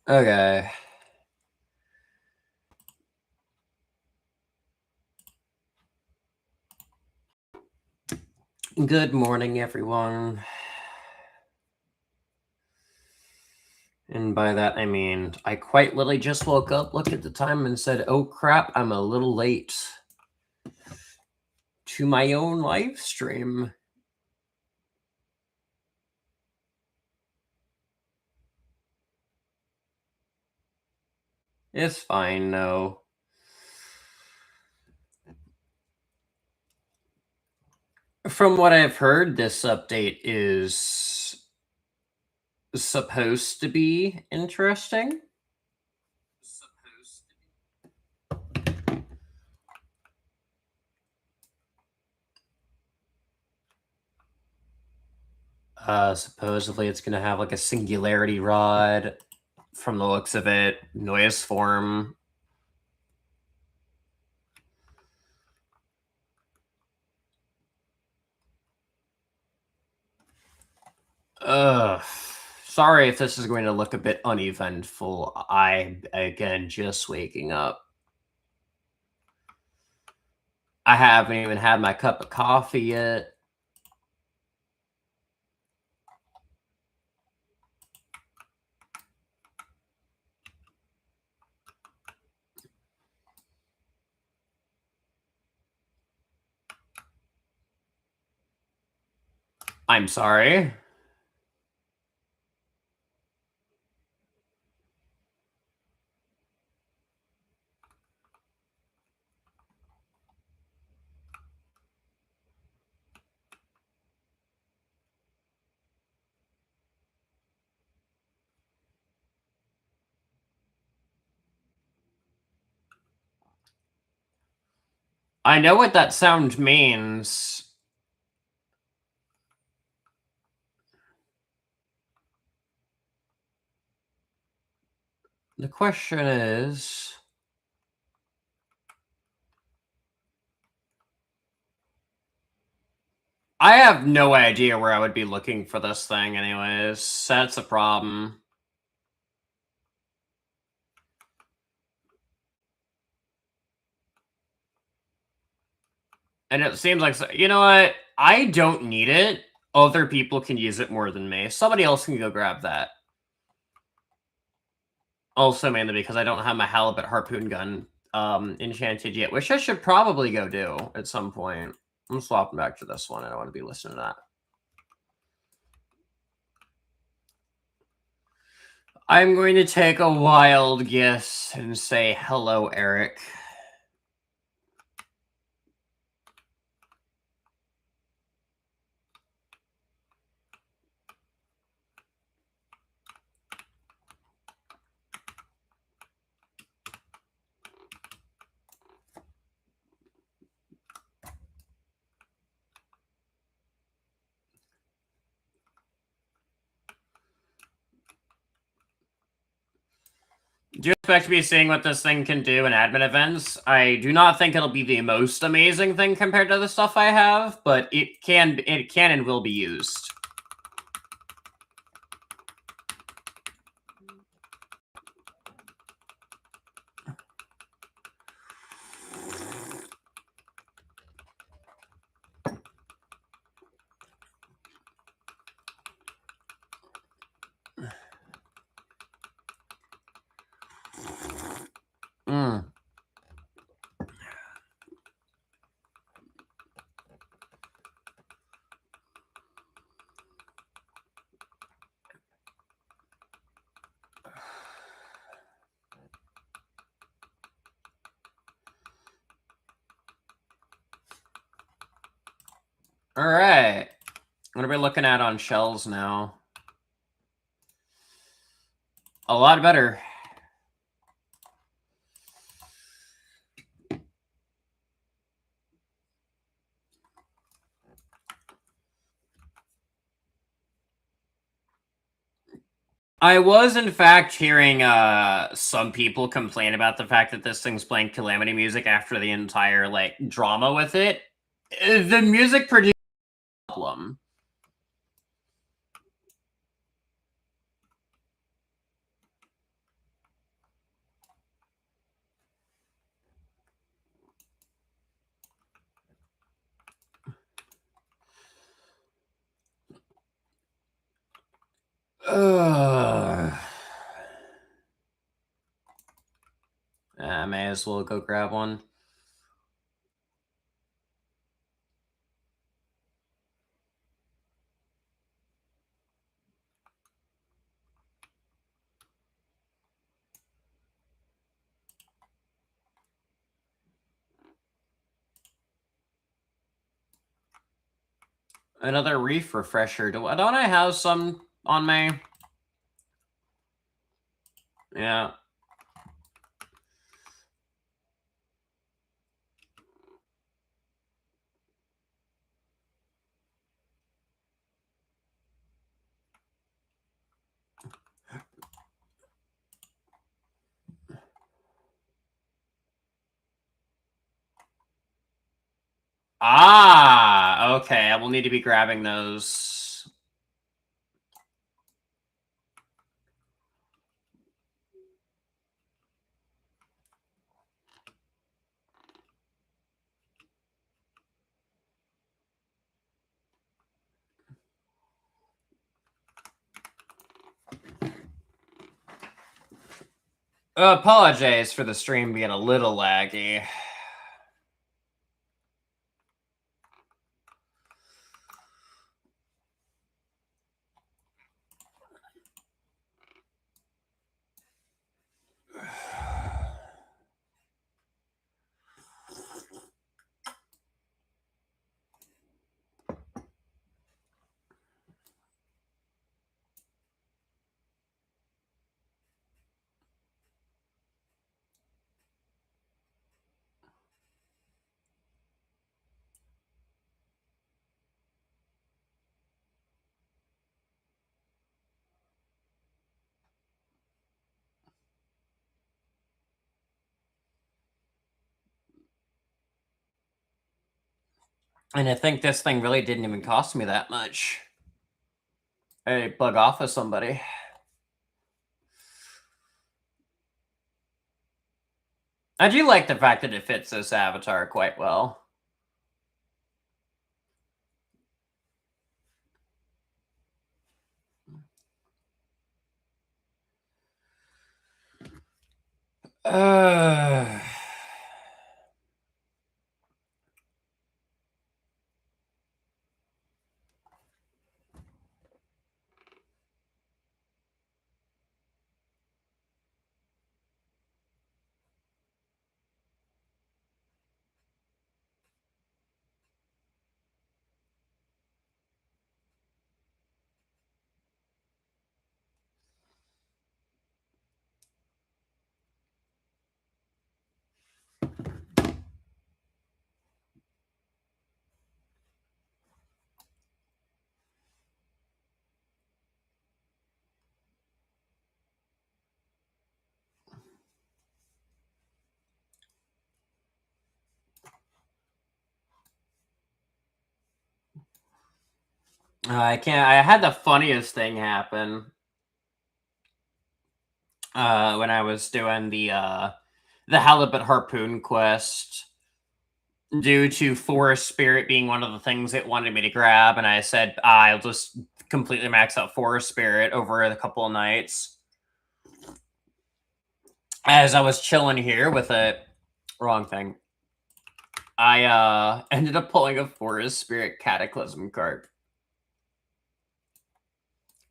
Okay. Good morning, everyone. And by that, I mean, I quite literally just woke up, looked at the time, and said, oh crap, I'm a little late to my own live stream. It's fine, no. From what I've heard, this update is supposed to be interesting. Supposedly it's going to have like a singularity rod from the looks of it, noise form. Sorry if this is going to look a bit uneventful. I, again, just waking up. I haven't even had my cup of coffee yet. I'm sorry. I know what that sound means. The question is... I have no idea where I would be looking for this thing anyways. That's a problem. And it seems like, you know what? I don't need it. Other people can use it more than me. Somebody else can go grab that. Also, mainly because I don't have my halibut harpoon gun enchanted yet, which I should probably go do at some point. I'm swapping back to this one. I don't want to be listening to that. I'm going to take a wild guess and say hello, Eric. Do you expect to be seeing what this thing can do in admin events? I do not think it'll be the most amazing thing compared to the stuff I have, but it can and will be used. All right. What are we looking at on shells now? A lot better. I was, in fact, hearing some people complain about the fact that this thing's playing Calamity music after the entire, like, drama with it. The music produced a problem. may as well go grab one. Another reef refresher. Don't I have some on me? Yeah. Ah, okay. I will need to be grabbing those. Apologize for the stream being a little laggy. And I think this thing really didn't even cost me that much. Hey, bug off of somebody. I do like the fact that it fits this avatar quite well. I can't. I had the funniest thing happen when I was doing the halibut harpoon quest. Due to forest spirit being one of the things it wanted me to grab, and I said I'll just completely max out forest spirit over a couple of nights. As I was chilling here with it, wrong thing. I ended up pulling a forest spirit cataclysm card.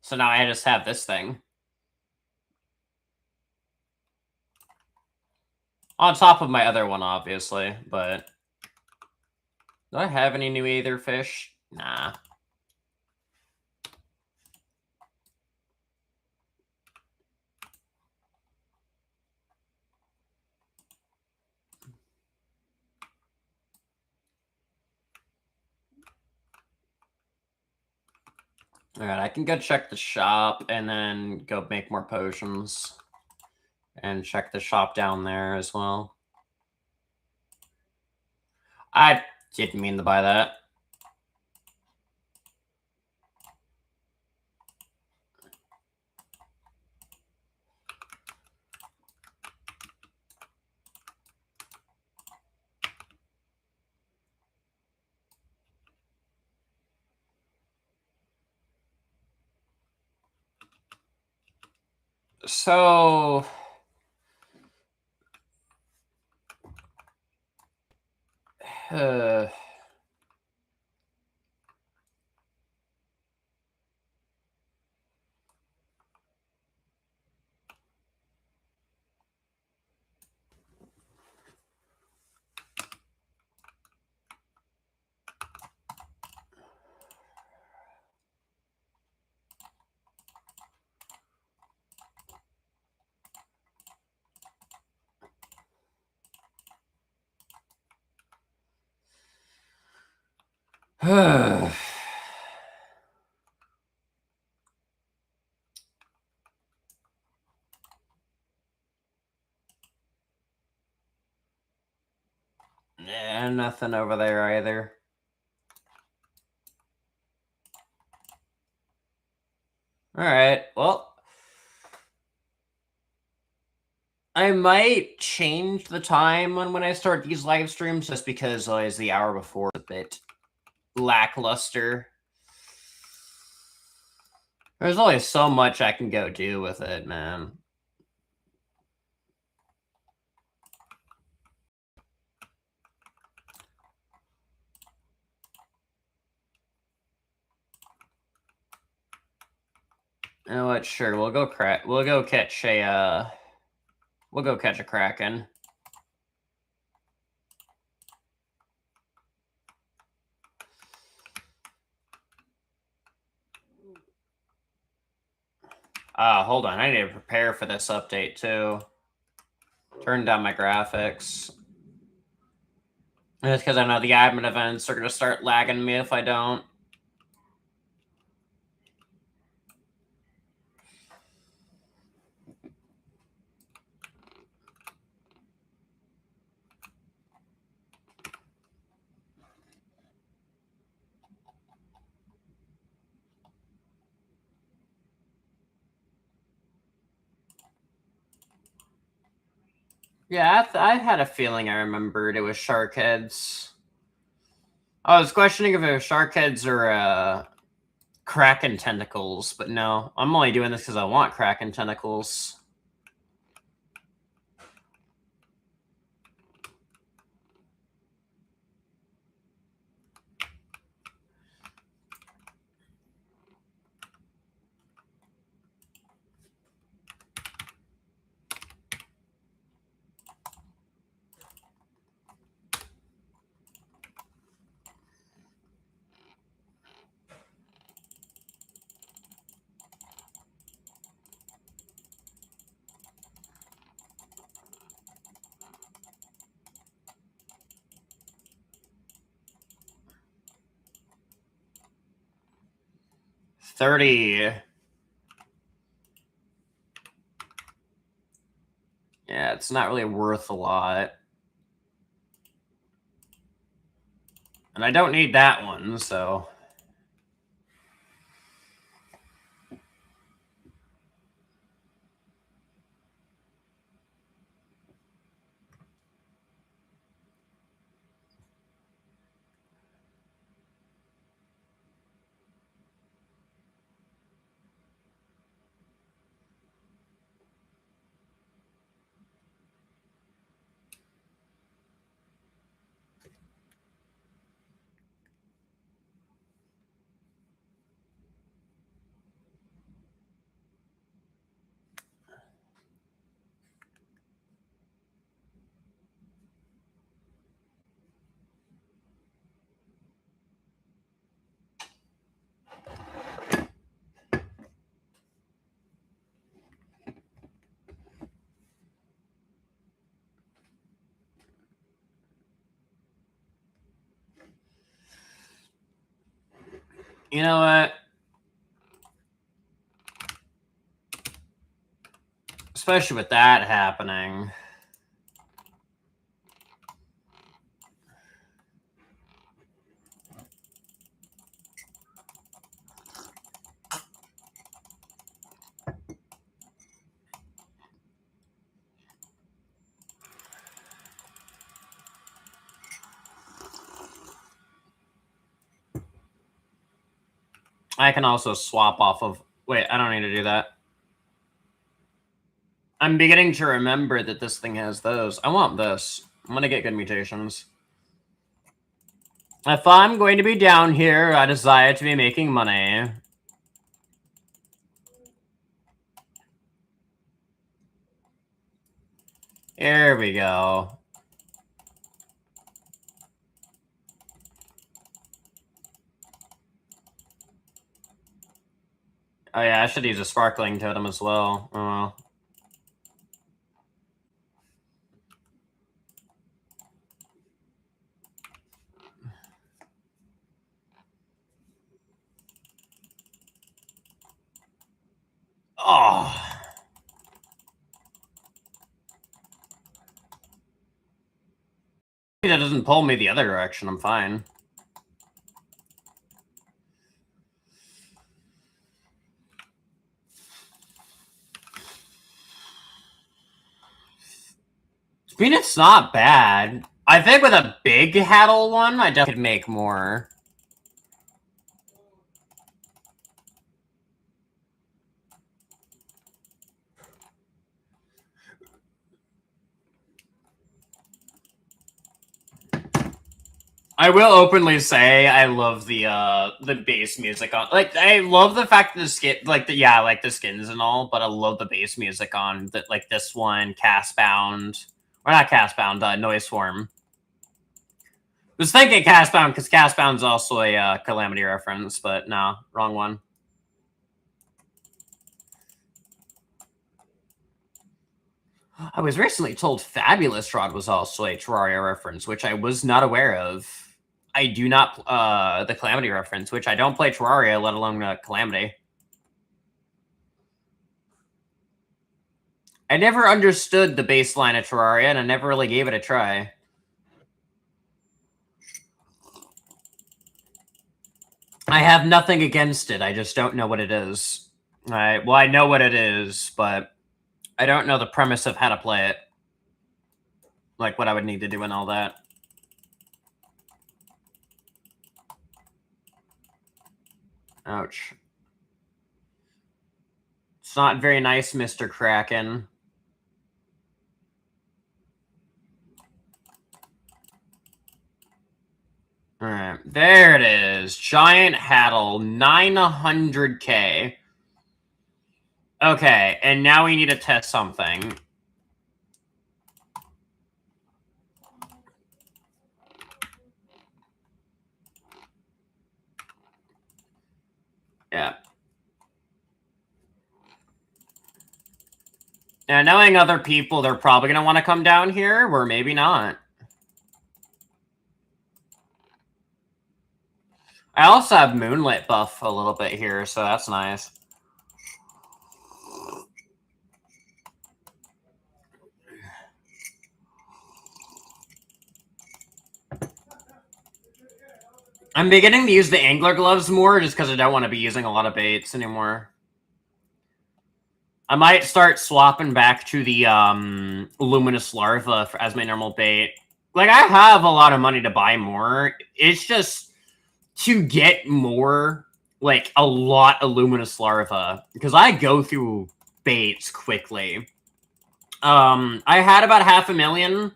So now I just have this thing. On top of my other one, obviously, but... Do I have any new Aether fish? Nah. Alright, I can go check the shop and then go make more potions. And check the shop down there as well. I didn't mean to buy that. So... Yeah, nothing over there either. All right, well, I might change the time on when I start these live streams just because always the hour before is a bit lackluster. There's only so much I can go do with it, man. You know what? Sure, we'll go catch a kraken. Hold on. I need to prepare for this update too. Turn down my graphics. That's because I know the admin events are going to start lagging me if I don't. Yeah, I had a feeling I remembered it was shark heads. I was questioning if it was shark heads or kraken tentacles, but no. I'm only doing this because I want kraken tentacles. $30. Yeah, it's not really worth a lot. And I don't need that one, so... You know what? Especially with that happening. I can also swap off of... Wait, I don't need to do that. I'm beginning to remember that this thing has those. I want this. I'm gonna get good mutations. If I'm going to be down here, I desire to be making money. Here we go. Oh yeah, I should use a sparkling totem as well. Oh. Oh. That doesn't pull me the other direction, I'm fine. I mean, it's not bad. I think with a big Haddle one, I definitely could make more. I will openly say I love the bass music on. Like, I love the fact that the skin, like the skins and all, but I love the bass music on that. Like this one, Castbound, or not Castbound, Noise Swarm. I was thinking Castbound because Castbound's also a Calamity reference, but no, wrong one. I was recently told Fabulous Rod was also a Terraria reference, which I was not aware of. I do not the Calamity reference, which I don't play Terraria, let alone Calamity. I never understood the baseline of Terraria, and I never really gave it a try. I have nothing against it. I just don't know what it is. Alright, well, I know what it is, but I don't know the premise of how to play it. Like, what I would need to do and all that. Ouch. It's not very nice, Mr. Kraken. Alright, there it is. Giant Haddle, 900k. Okay, and now we need to test something. Yeah. Now, knowing other people, they're probably going to want to come down here, or maybe not. I also have Moonlit buff a little bit here, so that's nice. I'm beginning to use the angler gloves more just because I don't want to be using a lot of baits anymore. I might start swapping back to the luminous larva as my normal bait. Like, I have a lot of money to buy more. It's just to get more, like, a lot of luminous larva, because I go through baits quickly. I had about 500,000,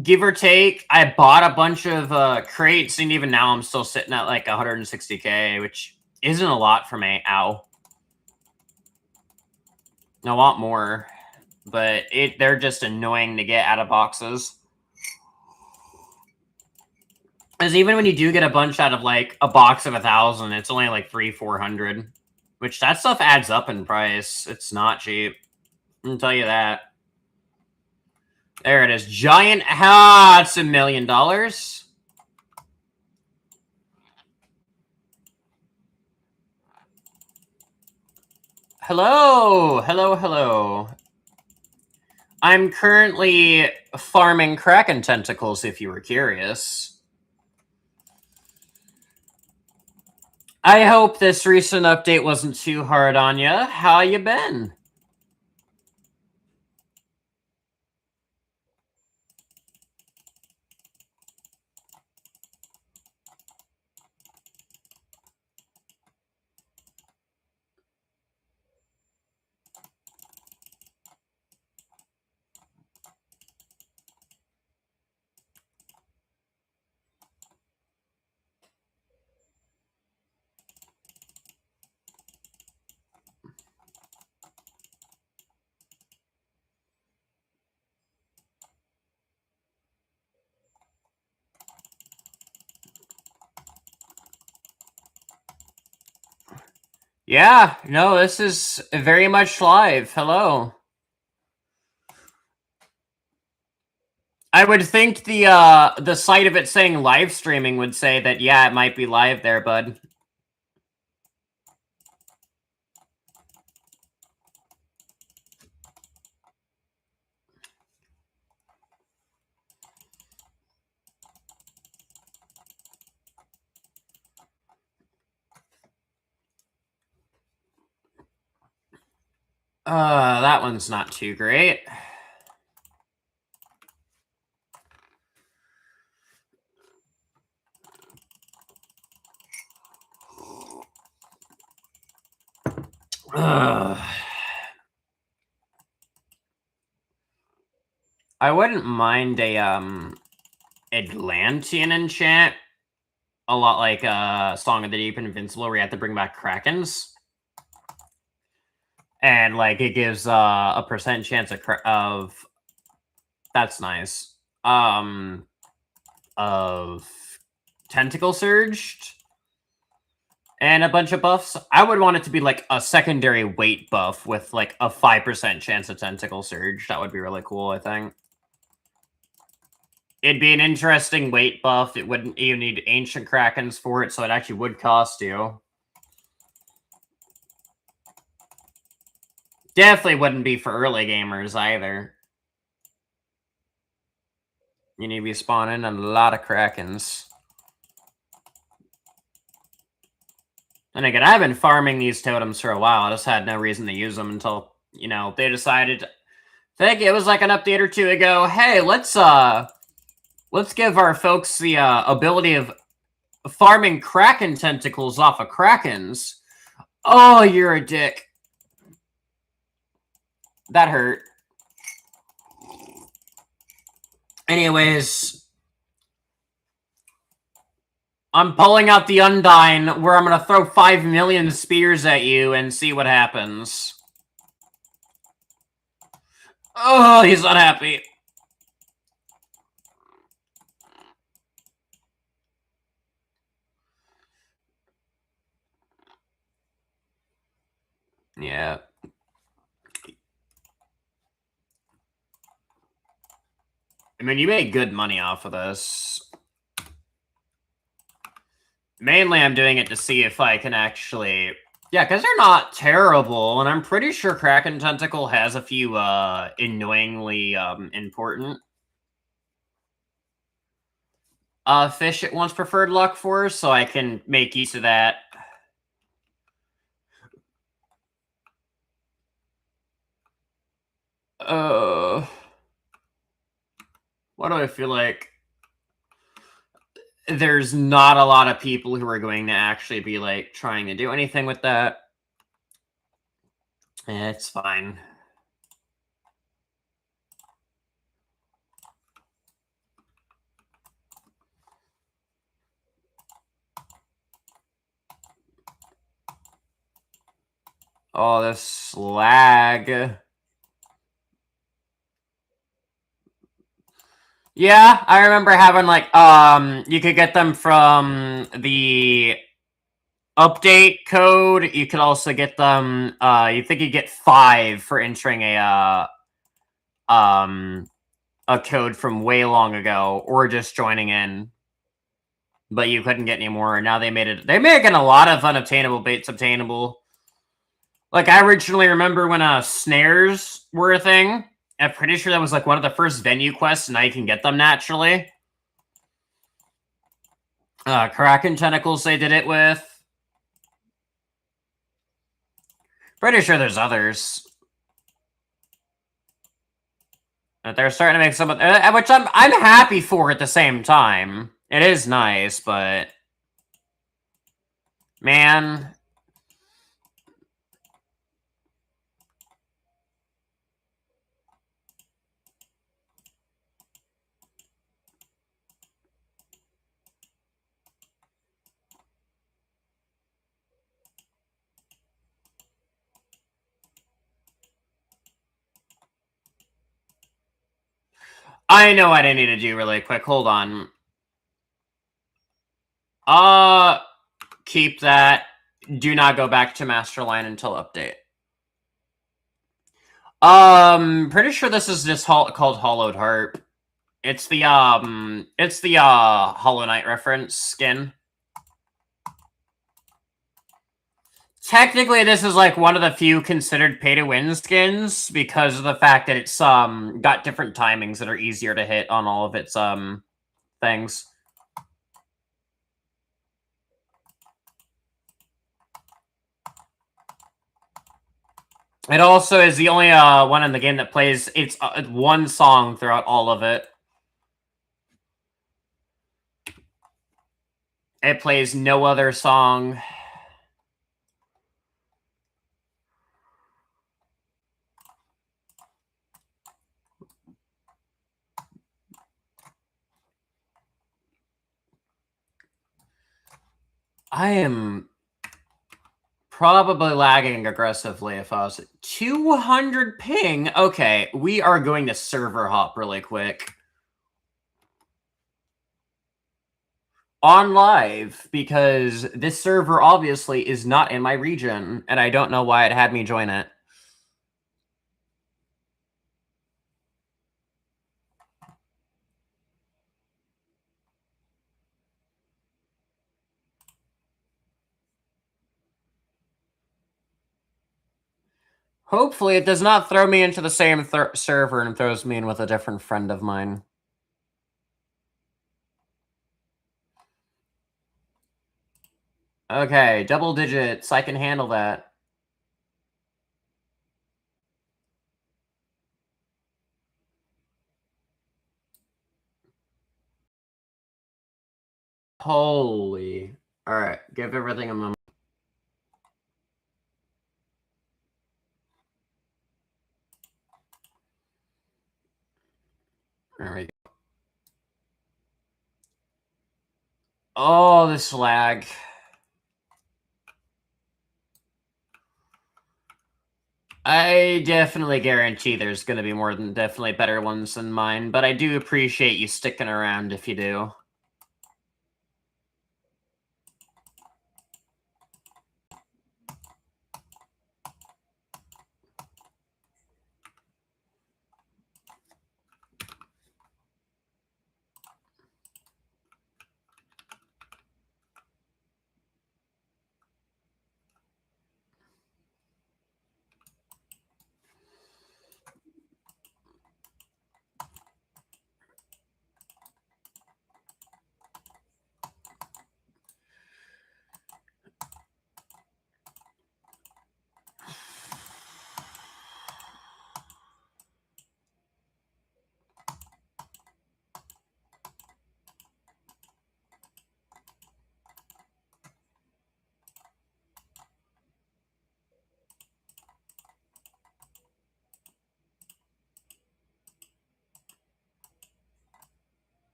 give or take. I bought a bunch of crates, and even now I'm still sitting at like 160k, which isn't a lot for me. Ow. I want more, but they're just annoying to get out of boxes. Because even when you do get a bunch out of like a box of 1,000, it's only like 300-400, which that stuff adds up in price. It's not cheap. I'll tell you that. There it is. Giant. It's $1 million. Hello. Hello, hello. I'm currently farming Kraken tentacles, if you were curious. I hope this recent update wasn't too hard on ya. How you been? Yeah, no, this is very much live. Hello. I would think the site of it saying live streaming would say that yeah, it might be live there, bud. That one's not too great. Ugh. I wouldn't mind a Atlantean enchant, a lot like Song of the Deep and Invincible, where you have to bring back Krakens, and like it gives a percent chance of that's nice of Tentacle Surged and a bunch of buffs. I would want it to be like a secondary weight buff with like a 5% chance of Tentacle Surge. That would be really cool, I think. It'd be an interesting weight buff. It wouldn't even need Ancient Krakens for it, so it actually would cost you. Definitely wouldn't be for early gamers either. You need to be spawning a lot of Krakens. And again, I've been farming these totems for a while. I just had no reason to use them until, you know, they decided, I think it was like an update or two ago, hey, let's give our folks the ability of farming Kraken tentacles off of Krakens. Oh, you're a dick. That hurt. Anyways, I'm pulling out the Undyne, where I'm going to throw 5 million spears at you and see what happens. Oh, he's unhappy. Yeah. I mean, you made good money off of this. Mainly, I'm doing it to see if I can actually... Yeah, because they're not terrible, and I'm pretty sure Kraken Tentacle has a few annoyingly important fish it wants preferred luck for, so I can make use of that. Why do I feel like there's not a lot of people who are going to actually be like trying to do anything with that? It's fine. Oh, this lag. Yeah, I remember having like you could get them from the update code. You could also get them you think you get 5 for entering a code from way long ago or just joining in. But you couldn't get any more. Now they're making a lot of unobtainable baits obtainable. Like I originally remember when snares were a thing. I'm pretty sure that was like one of the first venue quests, and now you can get them naturally. Kraken Tentacles they did it with. Pretty sure there's others. But they're starting to make some of which I'm happy for at the same time. It is nice, but man, I know what I need to do really quick. Hold on. Keep that. Do not go back to Masterline until update. Pretty sure this is just called Hollowed Heart. It's the Hollow Knight reference skin. Technically, this is like one of the few considered pay-to-win skins because of the fact that it's got different timings that are easier to hit on all of its things. It also is the only one in the game that plays its one song throughout all of it. It plays no other song. I am probably lagging aggressively if I was at 200 ping. Okay, we are going to server hop really quick. On live, because this server obviously is not in my region, and I don't know why it had me join it. Hopefully it does not throw me into the same server and throws me in with a different friend of mine. Okay, double digits. I can handle that. Holy. Alright, give everything a moment. There we go. Oh, this lag. I definitely guarantee there's going to be more than definitely better ones than mine, but I do appreciate you sticking around if you do.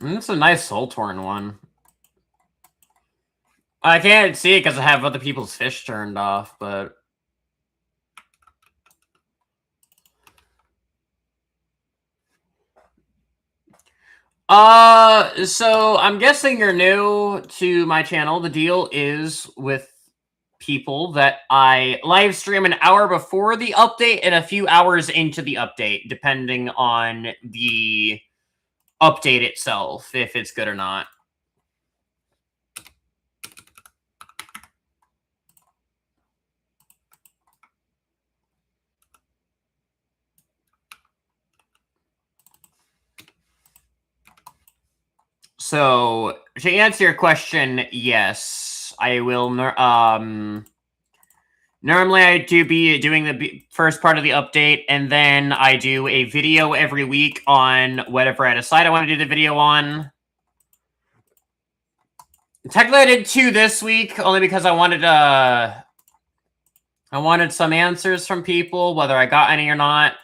It's a nice Soul Torn one. I can't see it because I have other people's fish turned off, but... So I'm guessing you're new to my channel. The deal is with people that I live stream an hour before the update and a few hours into the update, depending on the update itself, if it's good or not. So, to answer your question, yes, I will, Normally, I do be doing the first part of the update, and then I do a video every week on whatever I decide I want to do the video on. Technically, I did 2 this week, only because I wanted some answers from people, whether I got any or not.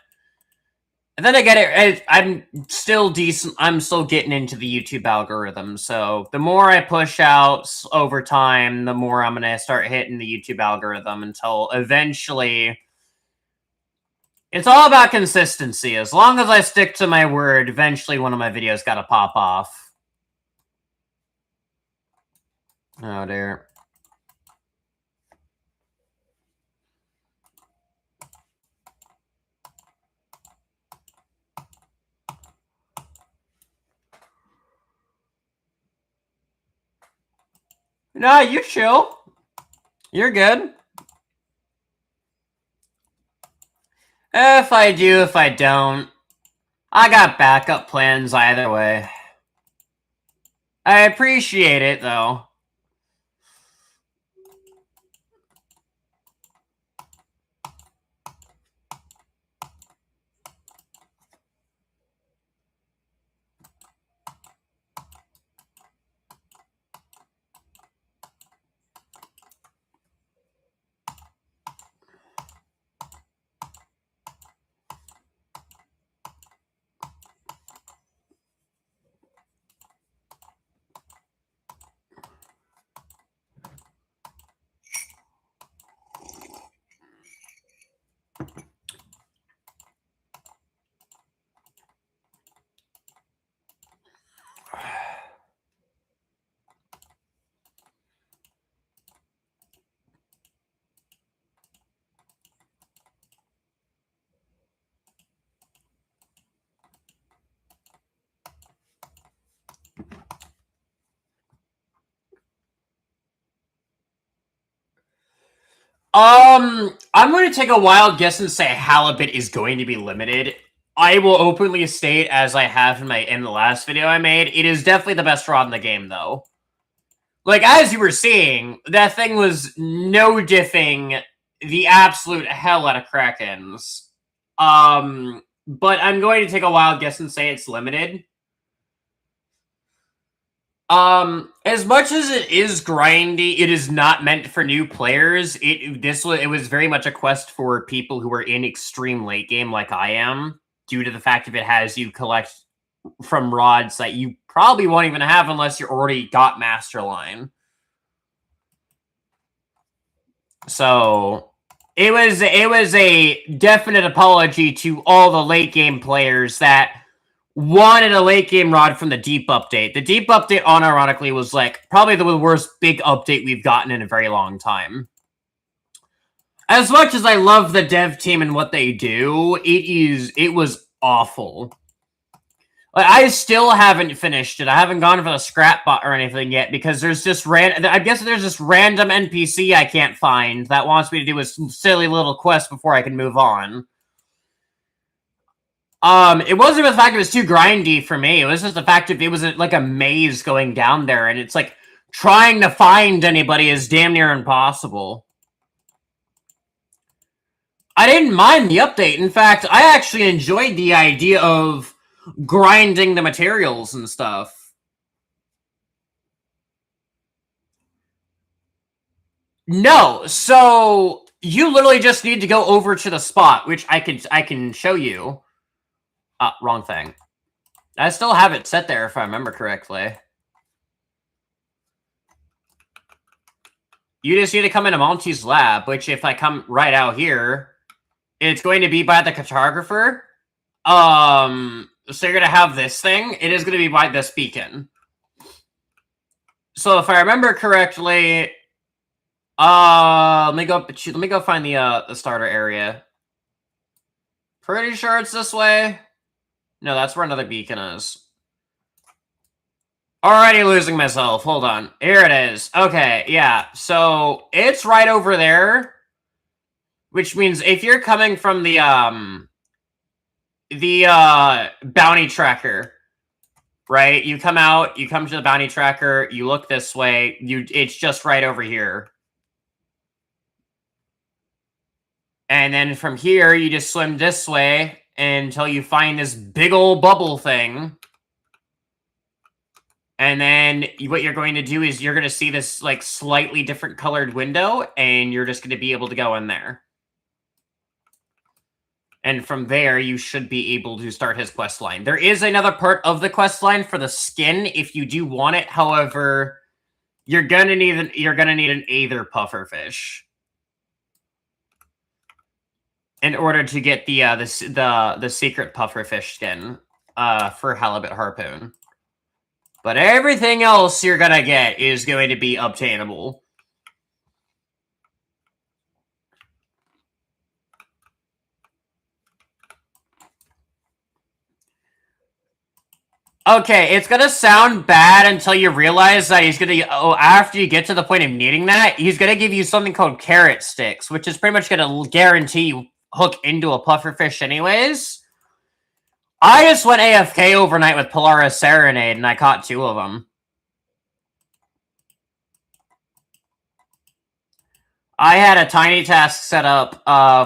And then I get it. I'm still decent. I'm still getting into the YouTube algorithm. So the more I push out over time, the more I'm going to start hitting the YouTube algorithm until eventually. It's all about consistency. As long as I stick to my word, eventually one of my videos got to pop off. Oh, dear. No, you chill. You're good. If I do, if I don't, I got backup plans either way. I appreciate it, though. I'm going to take a wild guess and say halibut is going to be limited. I will openly state, as I have in the last video I made, it is definitely the best rod in the game, though. Like, as you were seeing, that thing was no diffing the absolute hell out of Krakens. But I'm going to take a wild guess and say it's limited. As much as it is grindy, it is not meant for new players. It was very much a quest for people who are in extreme late game like I am, due to the fact that it has you collect from rods that you probably won't even have unless you already got Master Line. So it was a definite apology to all the late game players that wanted a late game rod from the deep update. The deep update, unironically, was like probably the worst big update we've gotten in a very long time. As much as I love the dev team and what they do, it was awful. Like, I still haven't finished it. I haven't gone for the scrap bot or anything yet because there's just I guess there's this random NPC I can't find that wants me to do a silly little quest before I can move on. It wasn't the fact it was too grindy for me. It was just the fact that it was like a maze going down there, and it's like trying to find anybody is damn near impossible. I didn't mind the update. In fact, I actually enjoyed the idea of grinding the materials and stuff. No, so you literally just need to go over to the spot, which I can show you. Wrong thing. I still have it set there if I remember correctly. You just need to come into Monty's lab, which if I come right out here, it's going to be by the cartographer. So you're going to have this thing. It is going to be by this beacon. So if I remember correctly, let me go find the starter area. Pretty sure it's this way. No, that's where another beacon is. Already losing myself. Hold on. Here it is. Okay, yeah. So it's right over there, which means if you're coming from the bounty tracker, right? You come out, you come to the bounty tracker, you look this way, it's just right over here. And then from here, you just swim this way until you find this big old bubble thing. And then what you're going to do is you're going to see this like slightly different colored window, and you're just going to be able to go in there. And from there, you should be able to start his quest line. There is another part of the quest line for the skin if you do want it. However, you're gonna need an Aether pufferfish in order to get the secret pufferfish skin for halibut harpoon. But everything else you're gonna get is going to be obtainable. Okay, it's gonna sound bad until you realize that he's gonna. Oh, after you get to the point of needing that, he's gonna give you something called carrot sticks, which is pretty much gonna guarantee you hook into a pufferfish, anyways. I just went AFK overnight with Polaris Serenade, and I caught 2 of them. I had a tiny task set up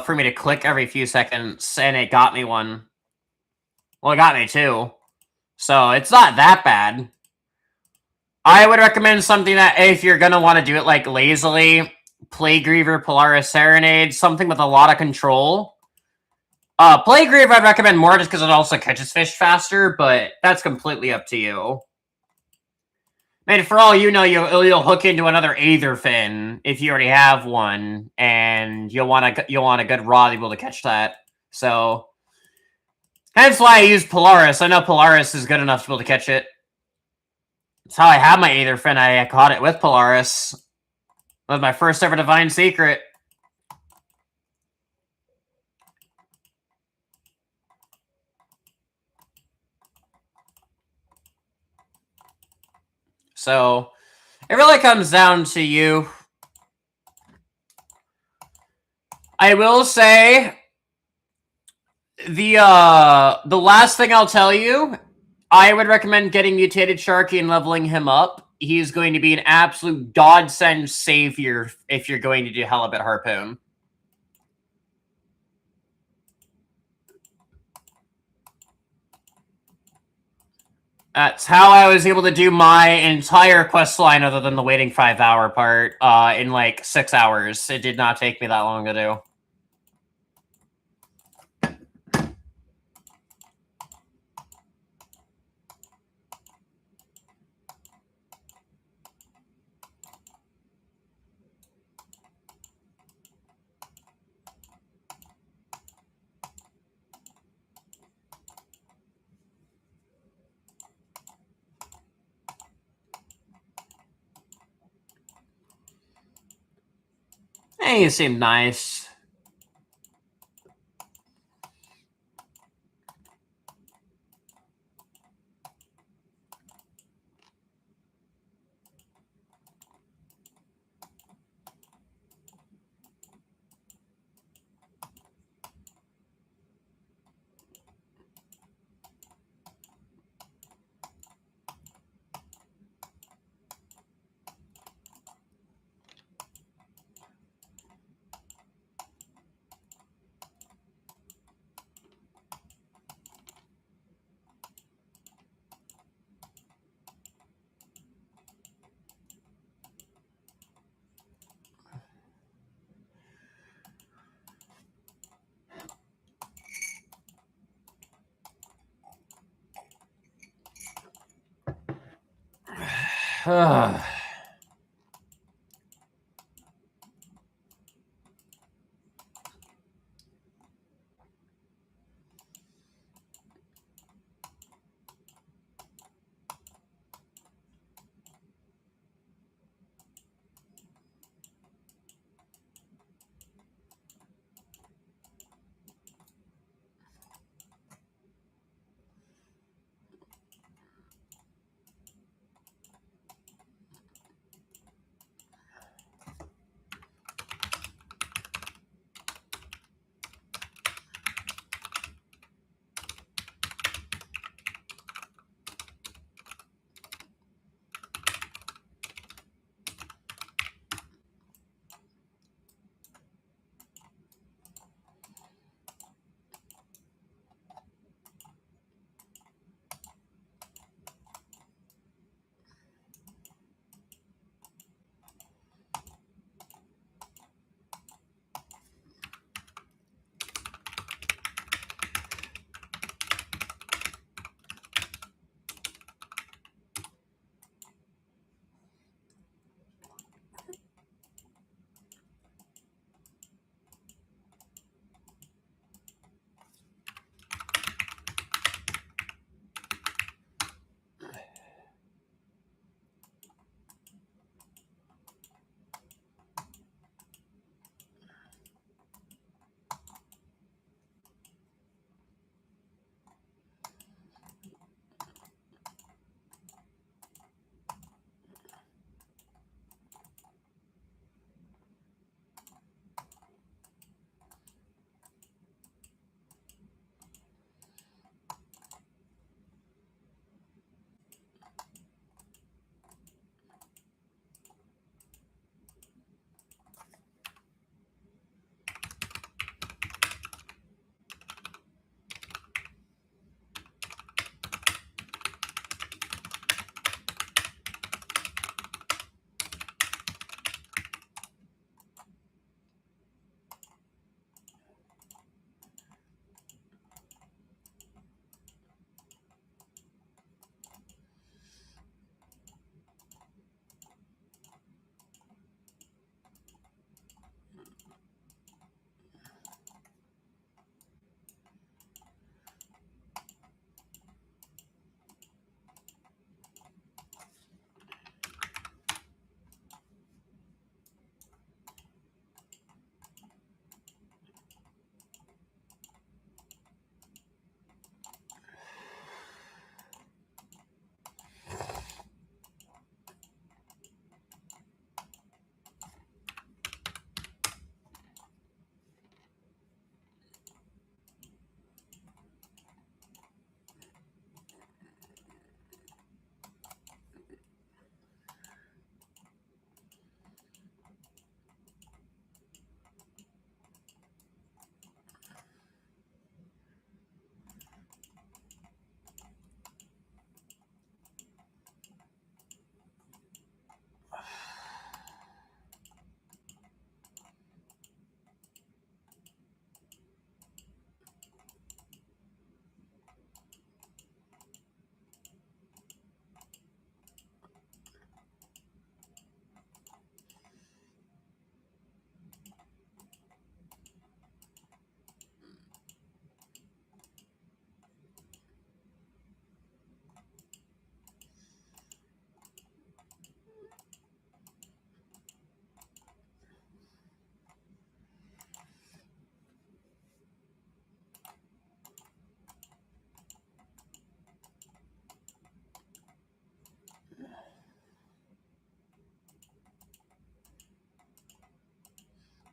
for me to click every few seconds, and it got me one. Well, it got me 2. So, it's not that bad. I would recommend something that, if you're gonna want to do it, like, lazily, Playgriever, Polaris Serenade, something with a lot of control. Playgriever I'd recommend more just because it also catches fish faster, but that's completely up to you. I mean, for all you know, you'll hook into another Aether fin if you already have one, and you'll want a good rod to be able to catch that. So, hence why I use Polaris. I know Polaris is good enough to be able to catch it. That's how I have my Aether fin. I caught it with Polaris. That was my first ever Divine Secret. So, it really comes down to you. I will say, the last thing I'll tell you, I would recommend getting Mutated Sharky and leveling him up. He's going to be an absolute godsend savior if you're going to do Halibut Harpoon. That's how I was able to do my entire quest line, other than the waiting 5-hour part, in like 6 hours. It did not take me that long to do. Hey, you seem nice.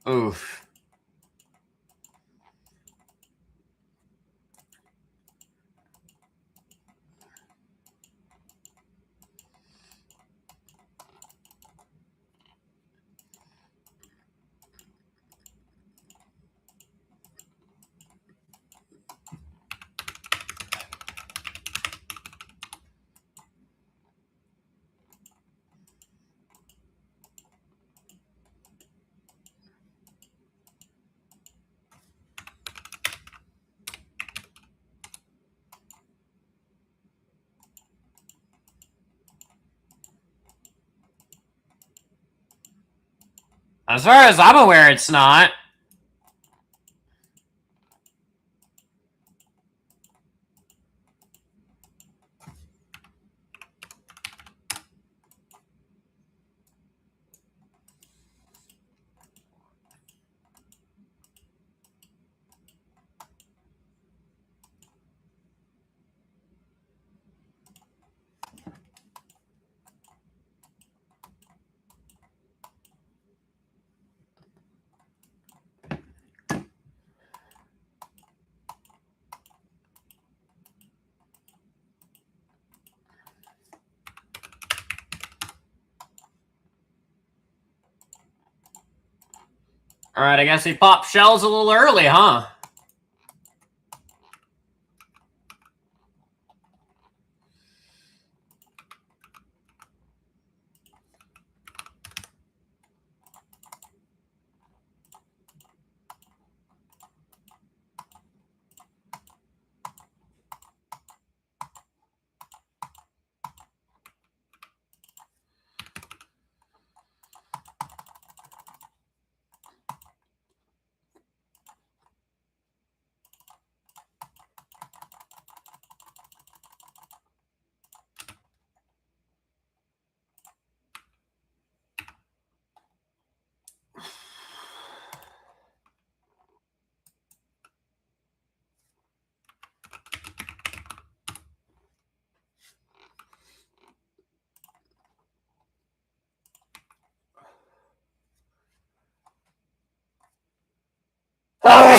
Oof. As far as I'm aware, it's not. Alright, I guess he popped shells a little early, huh?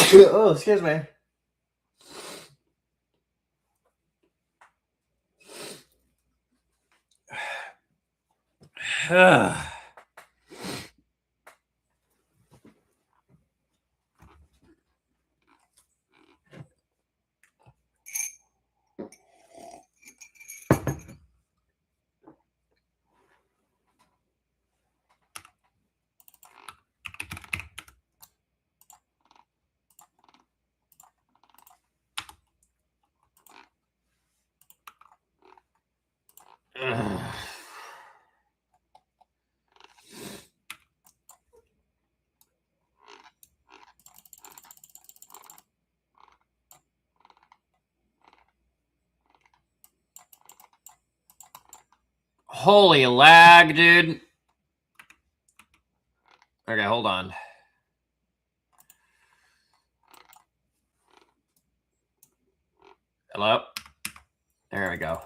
Oh, excuse me. Holy lag, dude. Okay, hold on. Hello? There we go.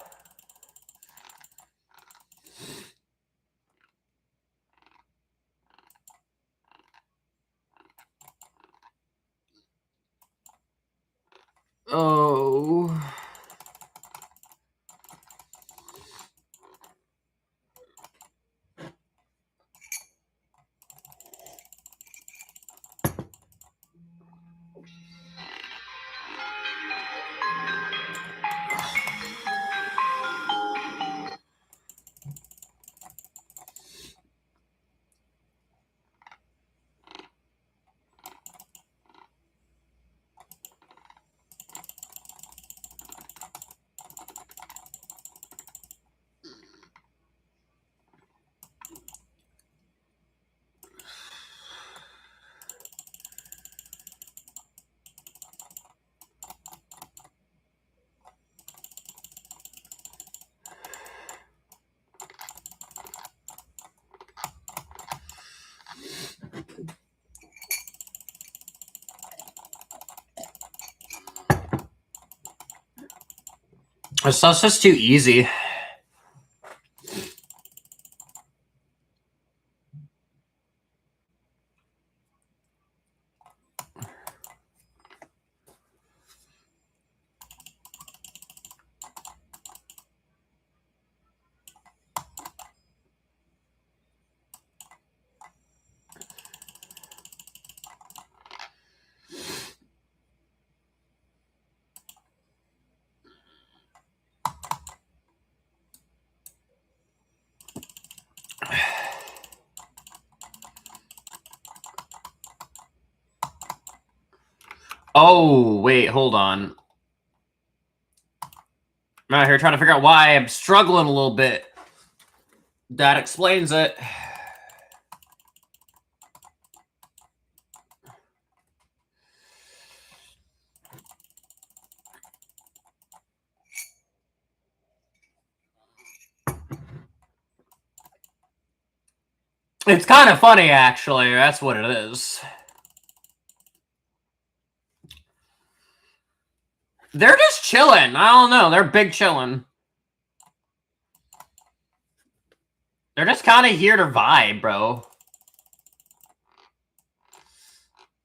Oh. This stuff's just too easy. Oh, wait, hold on. I'm out here trying to figure out why I'm struggling a little bit. That explains it. It's kind of funny, actually. That's what it is. They're just chilling. I don't know. They're big chilling. They're just kind of here to vibe, bro.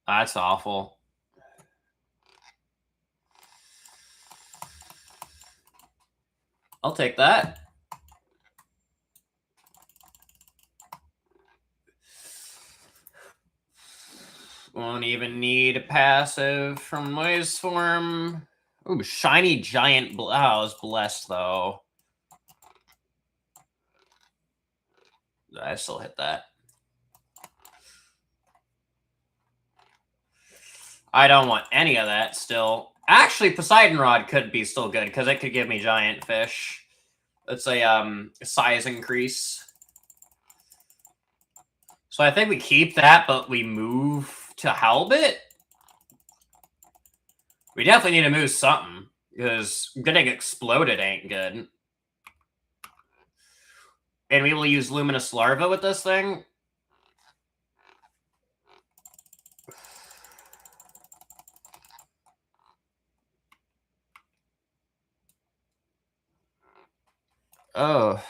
That's awful. I'll take that. Won't even need a passive from Noise Form. Ooh, shiny giant. Oh, I was blessed, though. I still hit that. I don't want any of that still. Actually, Poseidon Rod could be still good because it could give me giant fish. It's a size increase. So I think we keep that, but we move to Halbit. We definitely need to move something because getting exploded ain't good. And we will use Luminous Larva with this thing. Oh.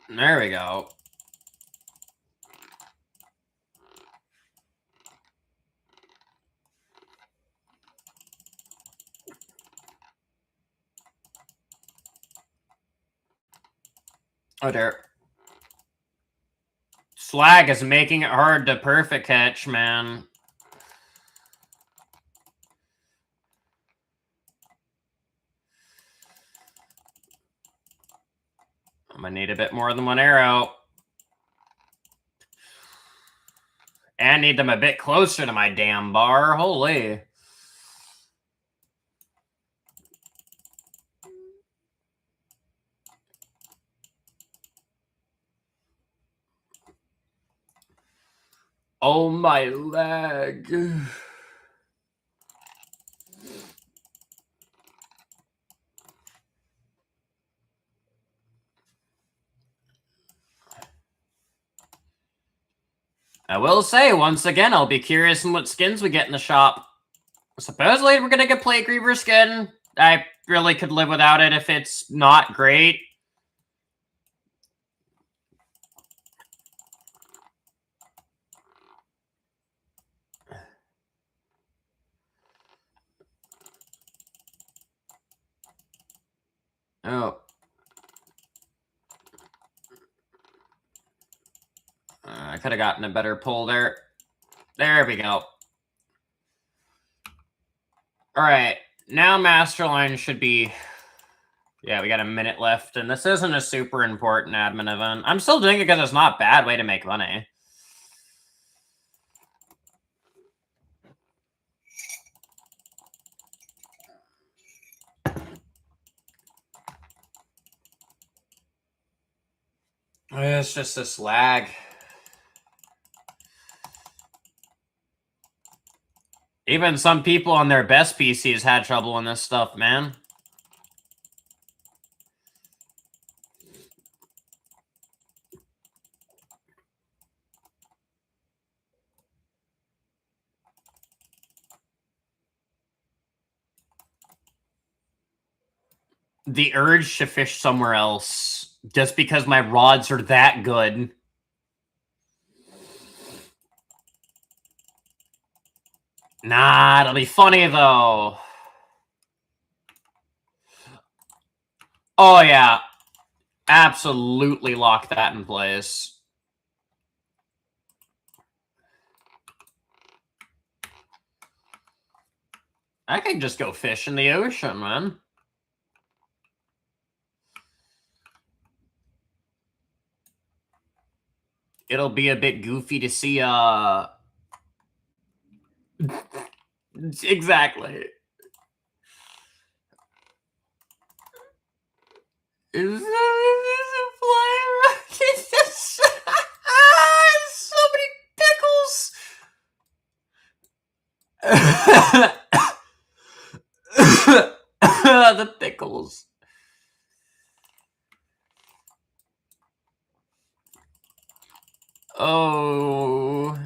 There we go. Oh, there. Slag is making it hard to perfect catch, man. I'm gonna need a bit more than one arrow. And need them a bit closer to my damn bar. Holy. Oh, my leg. I will say, once again, I'll be curious in what skins we get in the shop. Supposedly, we're gonna get Plague Reaver skin. I really could live without it if it's not great. Oh. I could have gotten a better pull there. There we go. All right, now Masterline should be... Yeah, we got a minute left, and this isn't a super important admin event. I'm still doing it because it's not a bad way to make money. It's just this lag. Even some people on their best PCs had trouble in this stuff, man. The urge to fish somewhere else just because my rods are that good. Nah, it'll be funny though. Oh yeah. Absolutely lock that in place. I can just go fish in the ocean, man. It'll be a bit goofy to see, Exactly. Is a flyer? It's just... so many pickles! The pickles. Oh,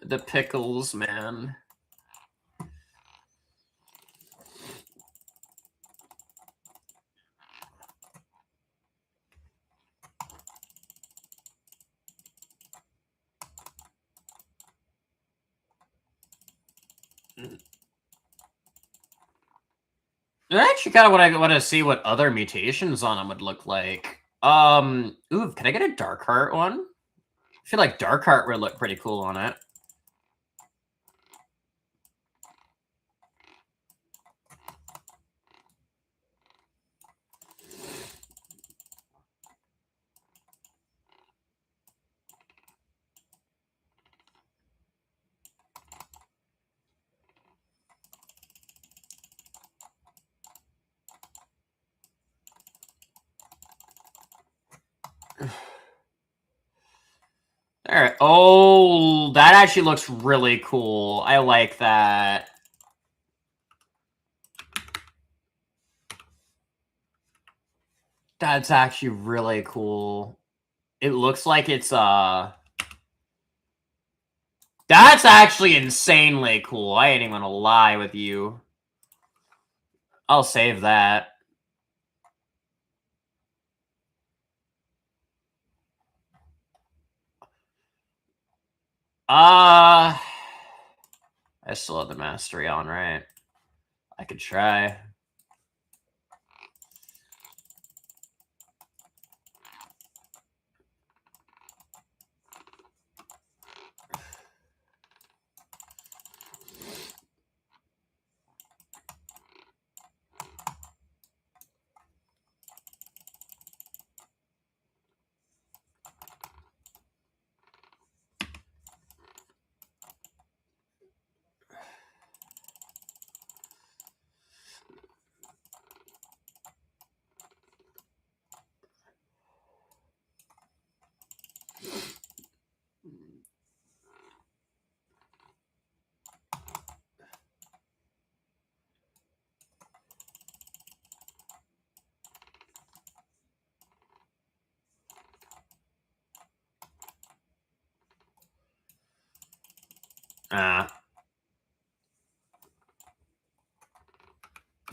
the pickles, man. I actually kind of want to see what other mutations on them would look like. Ooh, can I get a Darkheart one? I feel like Darkheart would look pretty cool on it. Alright. Oh, that actually looks really cool. I like that. That's actually really cool. It looks like it's, That's actually insanely cool. I ain't even gonna lie with you. I'll save that. I still have the mastery on, right? I could try.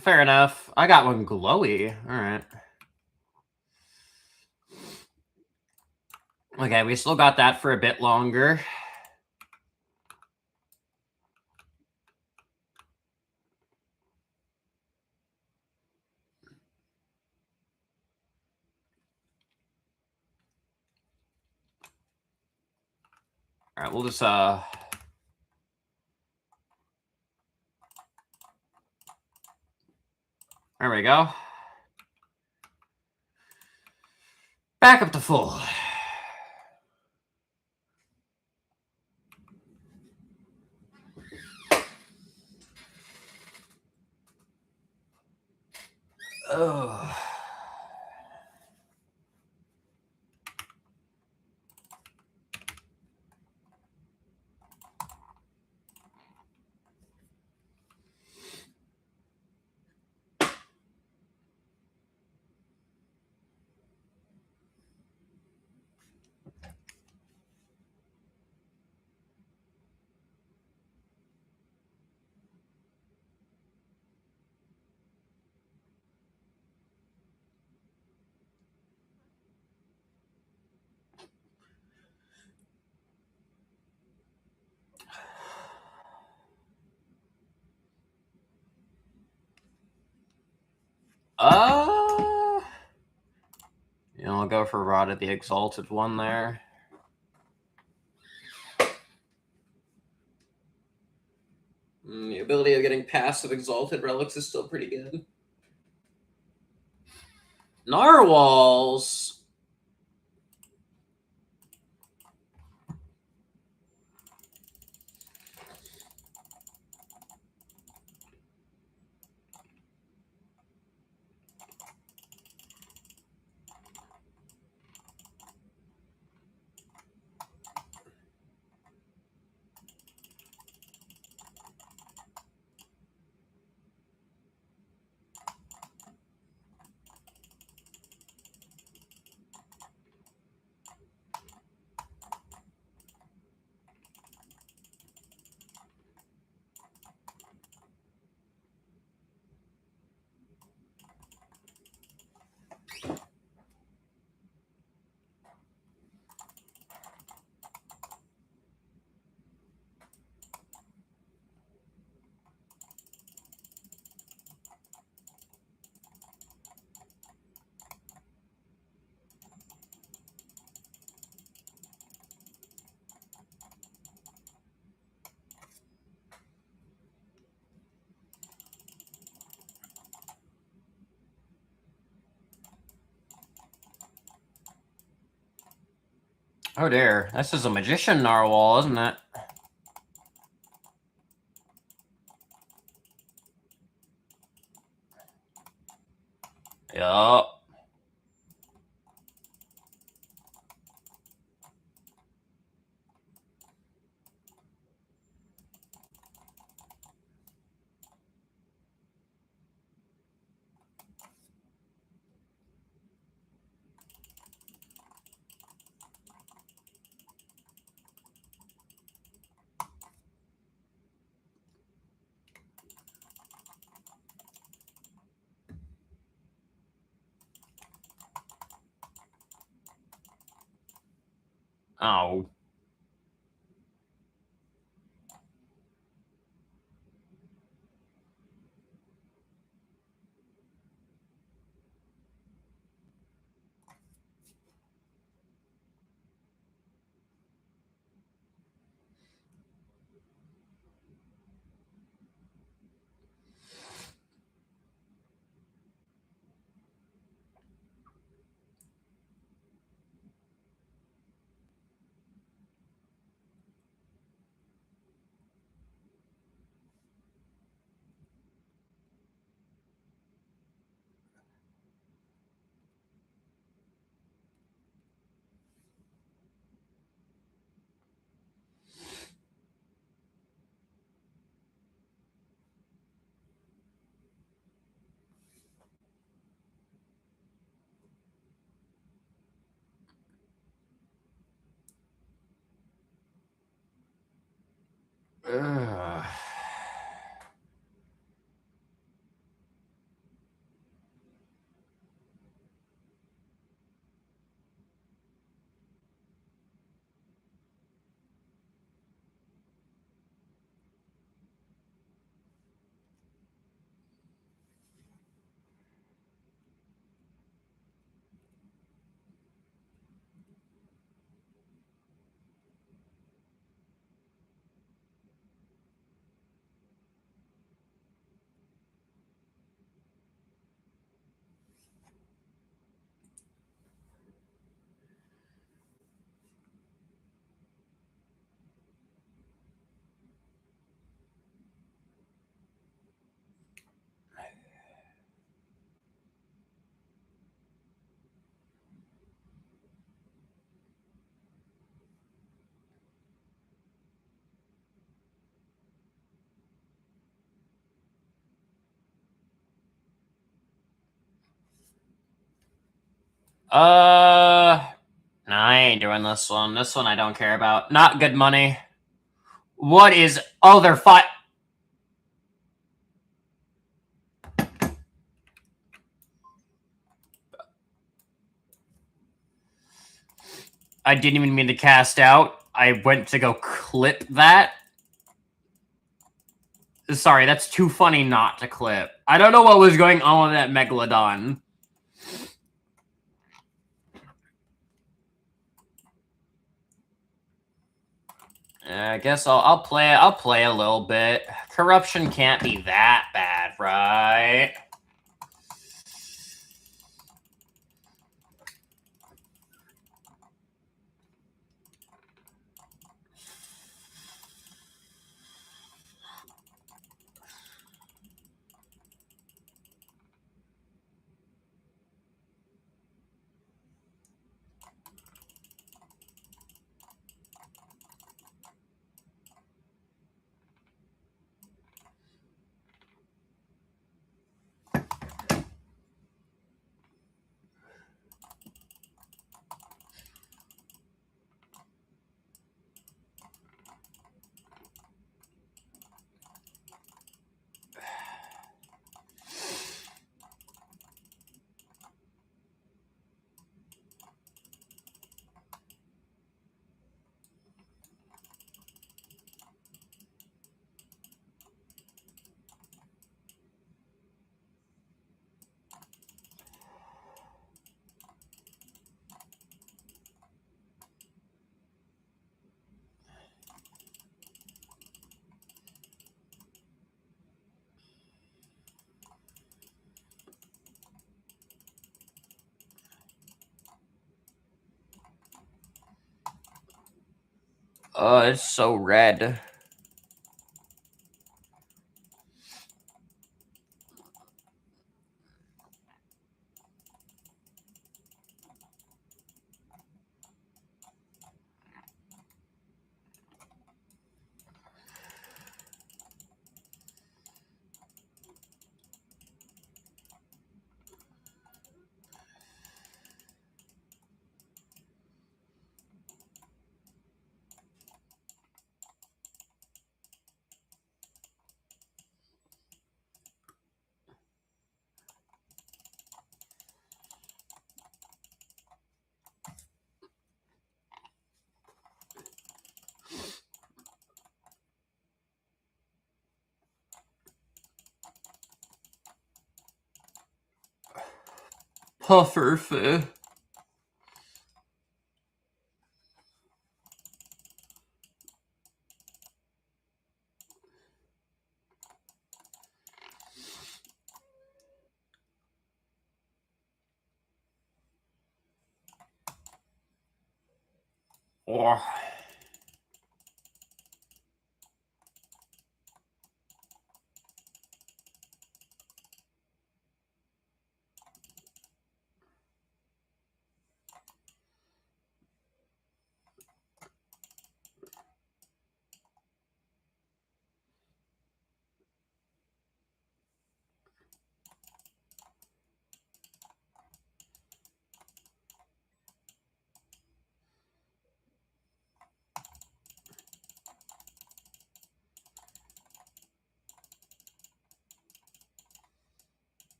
Fair enough. I got one glowy. Alright. Okay, we still got that for a bit longer. All right, we'll just there we go. Back up to full. Oh. I'll go for Rod at the Exalted one there. The ability of getting passive Exalted Relics is still pretty good. Narwhals. Oh dear, this is a Magician Narwhal, isn't it? Yup. Oh. Ugh. Nah, I ain't doing this one. This one I don't care about. Not good money. What is... Oh, they're five... I didn't even mean to cast out. I went to go clip that. Sorry, that's too funny not to clip. I don't know what was going on with that Megalodon. I guess I'll play a little bit. Corruption can't be that bad, right? Oh, it's so red. Pufferfish. Oh.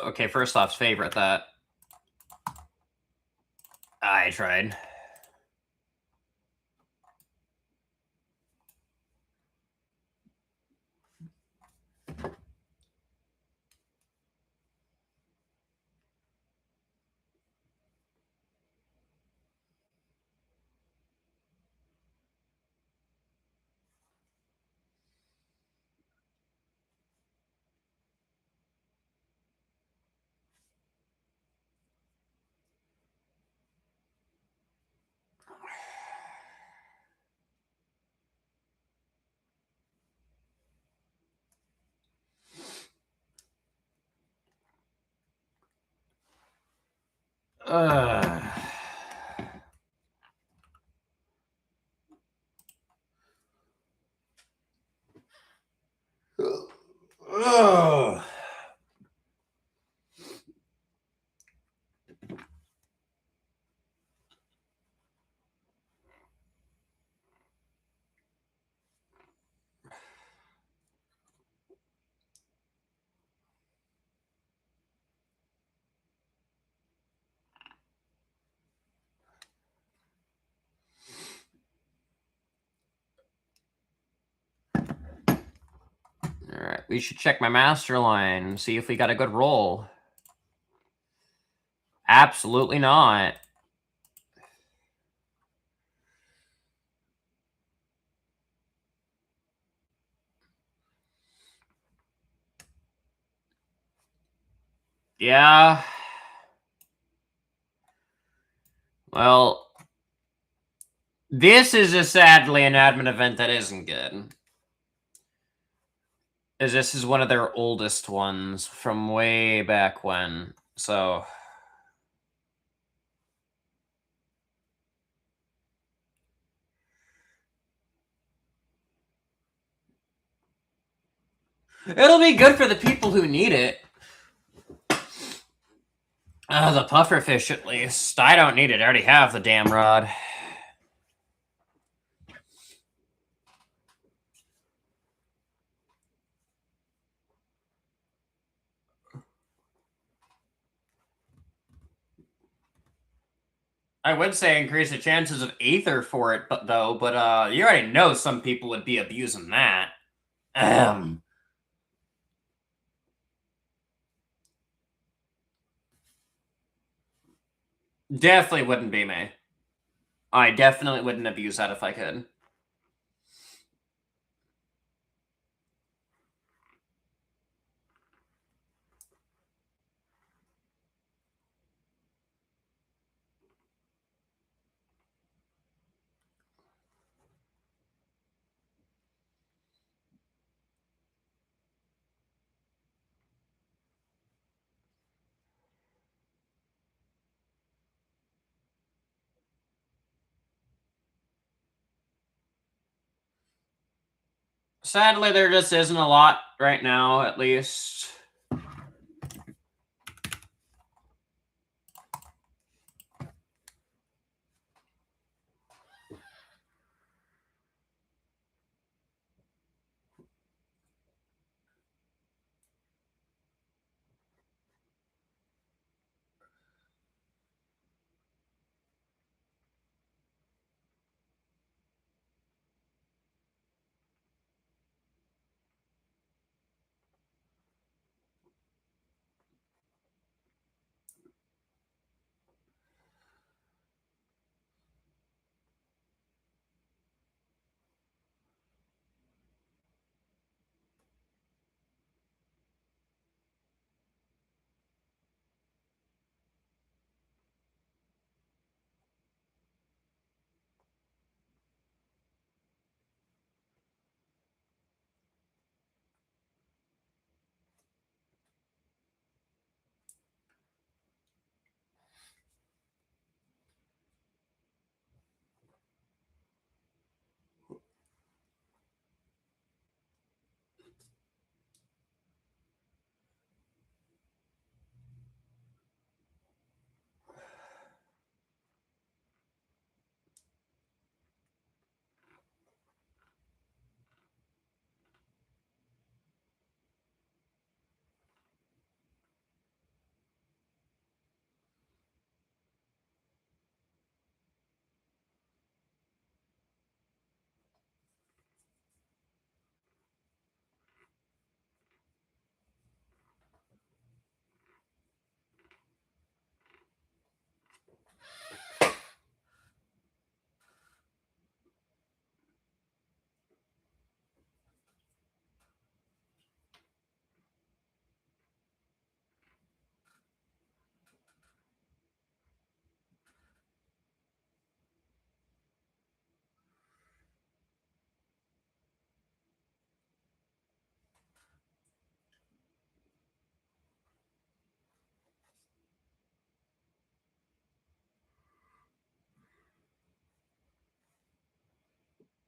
Okay, first off, favorite that. I tried. Alright, we should check my master line, see if we got a good roll. Absolutely not. Yeah. Well, this is sadly an admin event that isn't good. As this is one of their oldest ones from way back when, so... It'll be good for the people who need it. The pufferfish, at least. I don't need it. I already have the damn rod. I would say increase the chances of Aether for it, but you already know some people would be abusing that. Definitely wouldn't be me. I definitely wouldn't abuse that if I could. Sadly, there just isn't a lot right now, at least.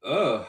Ugh.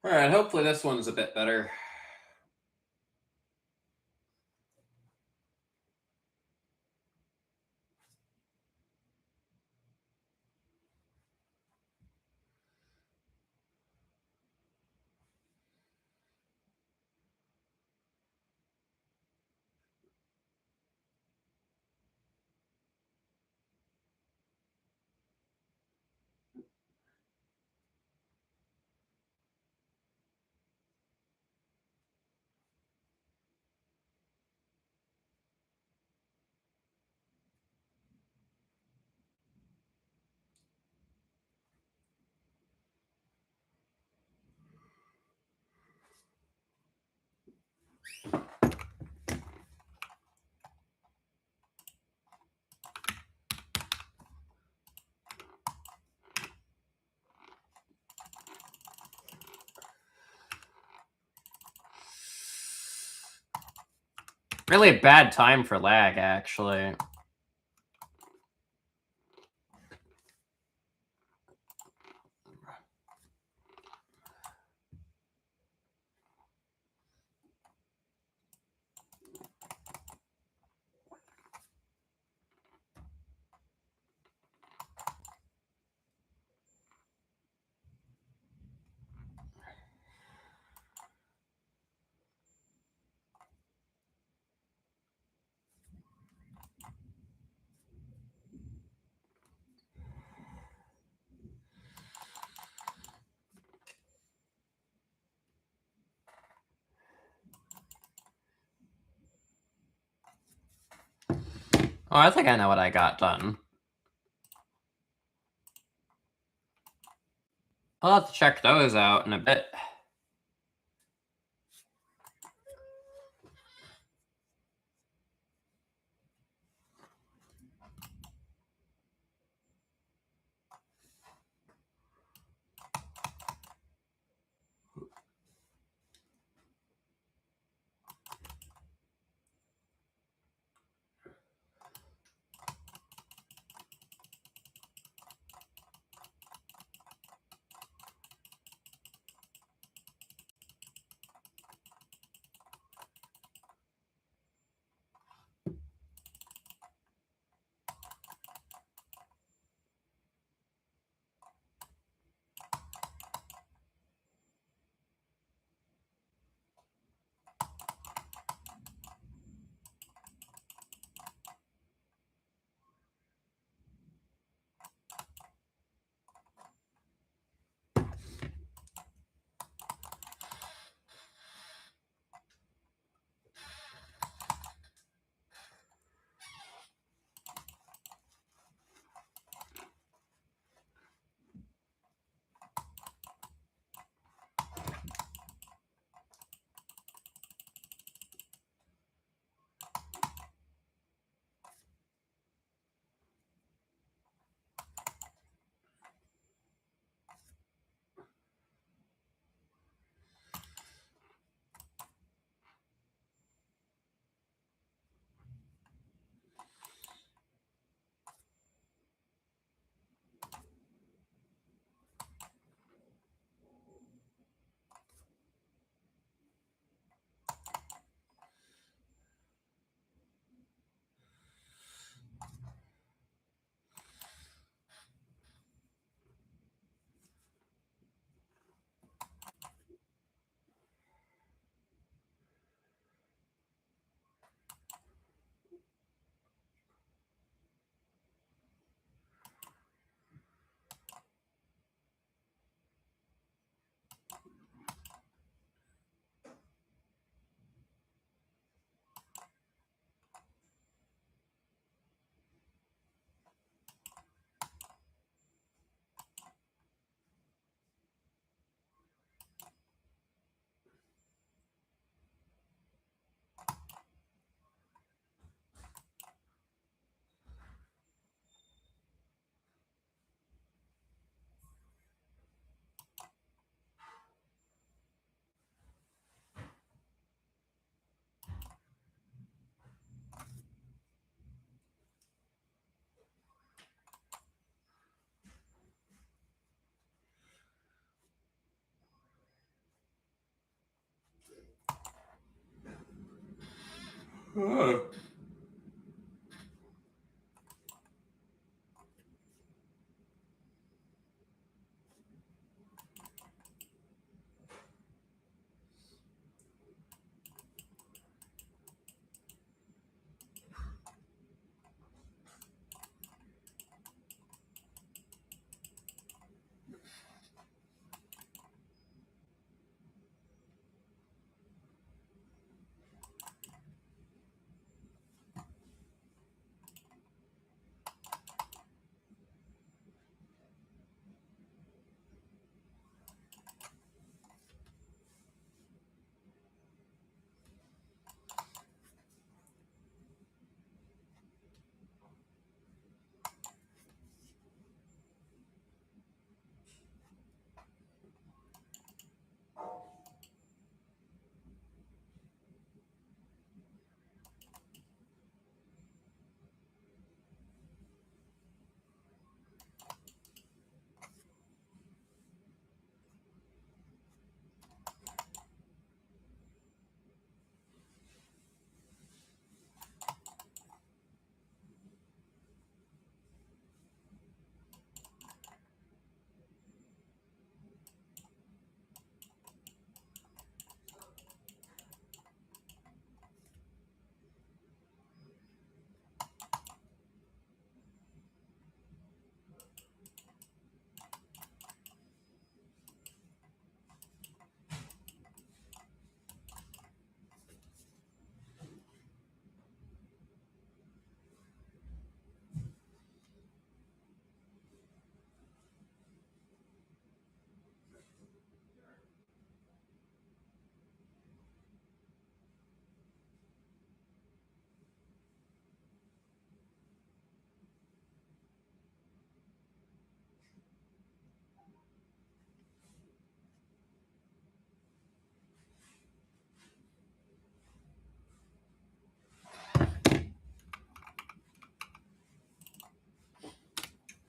All right, hopefully this one's a bit better. Really a bad time for lag, actually. Oh, I think I know what I got done. I'll have to check those out in a bit.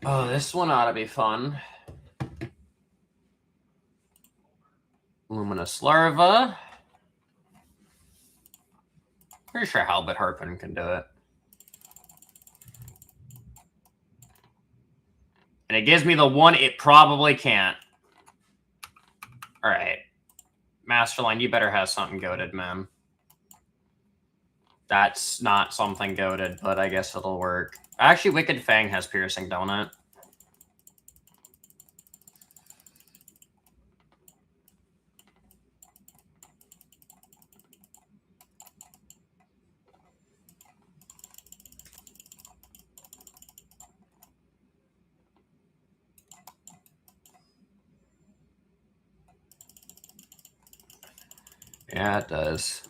Oh, this one ought to be fun. Luminous Larva. Pretty sure Halberd Harpin can do it. And it gives me the one it probably can't. Alright. Masterline, you better have something goated, man. That's not something goated, but I guess it'll work. Actually, Wicked Fang has piercing, don't it? Yeah, it does.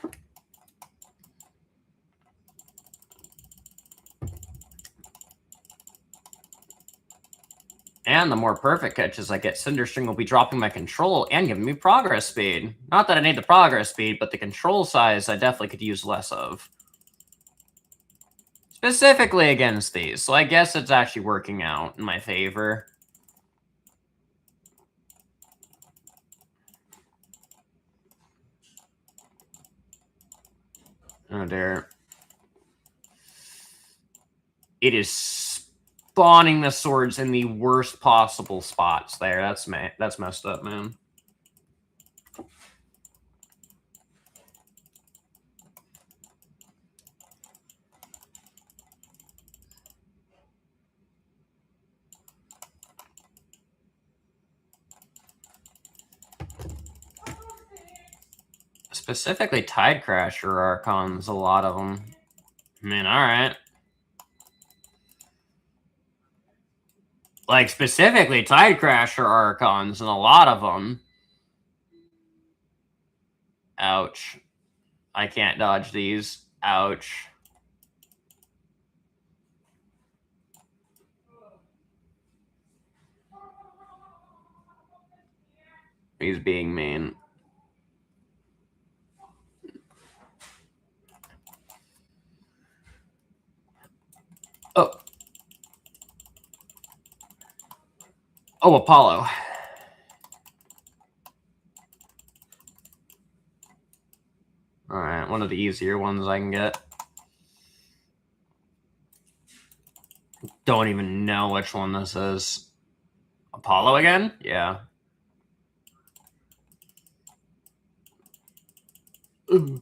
And the more perfect catches I get, Cinderstring will be dropping my control and giving me progress speed. Not that I need the progress speed, but the control size I definitely could use less of. Specifically against these, so I guess it's actually working out in my favor. Oh dear. It is spawning the swords in the worst possible spots there. That's messed up, man. Specifically Tidecrasher Archons, a lot of them. I mean, alright. Like, specifically Tidecrasher Archons, and a lot of them. Ouch. I can't dodge these. Ouch. He's being mean. Oh. Oh, Apollo. Alright, one of the easier ones I can get. don't even know which one this is. Apollo again? Yeah. Ooh.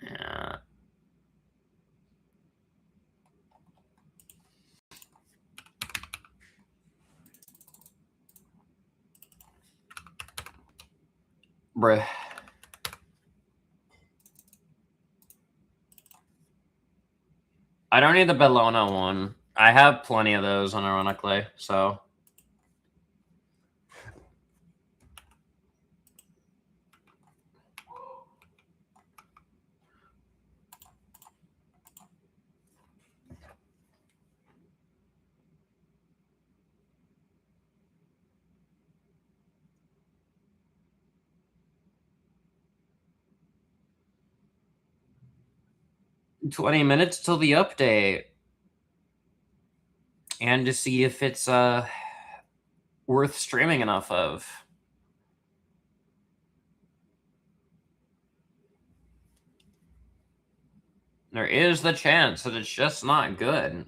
Yeah. Bruh. I don't need the Bellona one. I have plenty of those, unironically, so. $20 till the update. And to see if it's worth streaming enough of. There is the chance that it's just not good.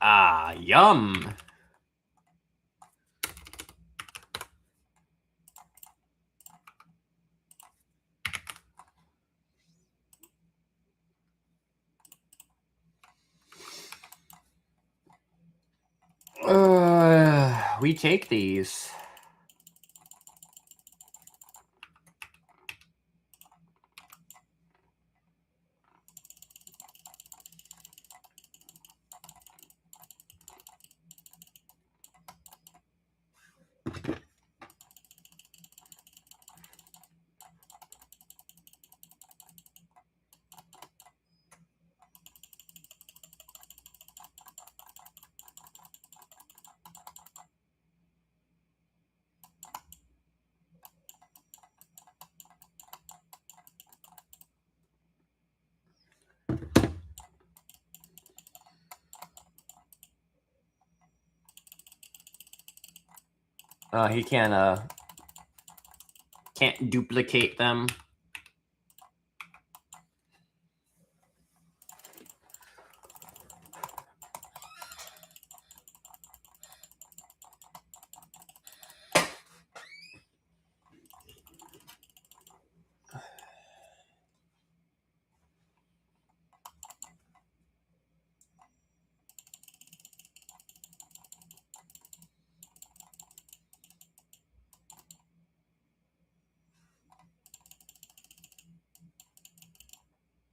Ah, yum. we take these? He can't duplicate them.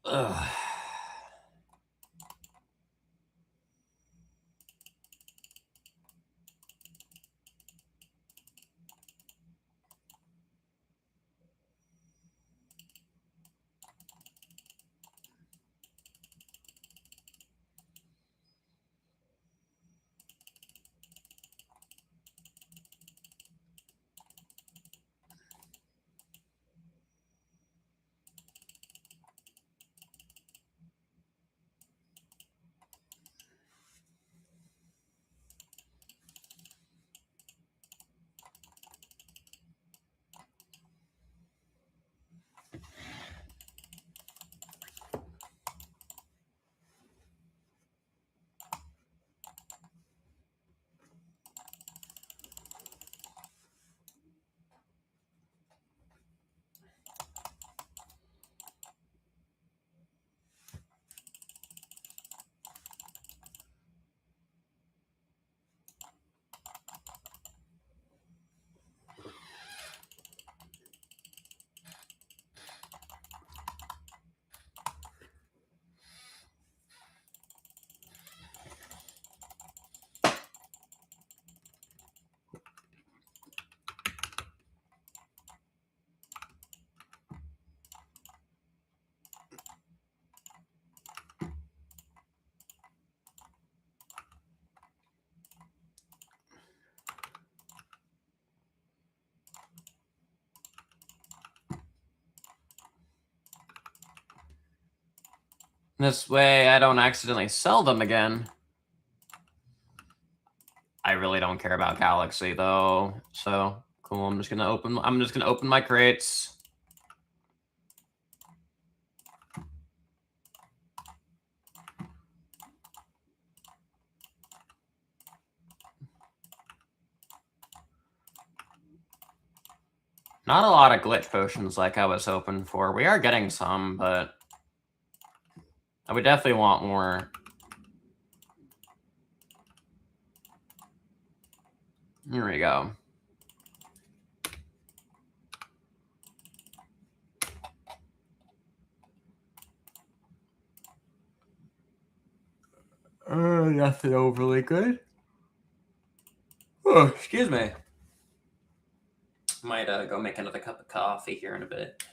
Ugh. This way I don't accidentally sell them again. I really don't care about Galaxy though, so cool. I'm just gonna open my crates. Not a lot of glitch potions like I was hoping for. We are getting some, but I would definitely want more. Here we go. Nothing overly good. Oh, excuse me. Might go make another cup of coffee here in a bit.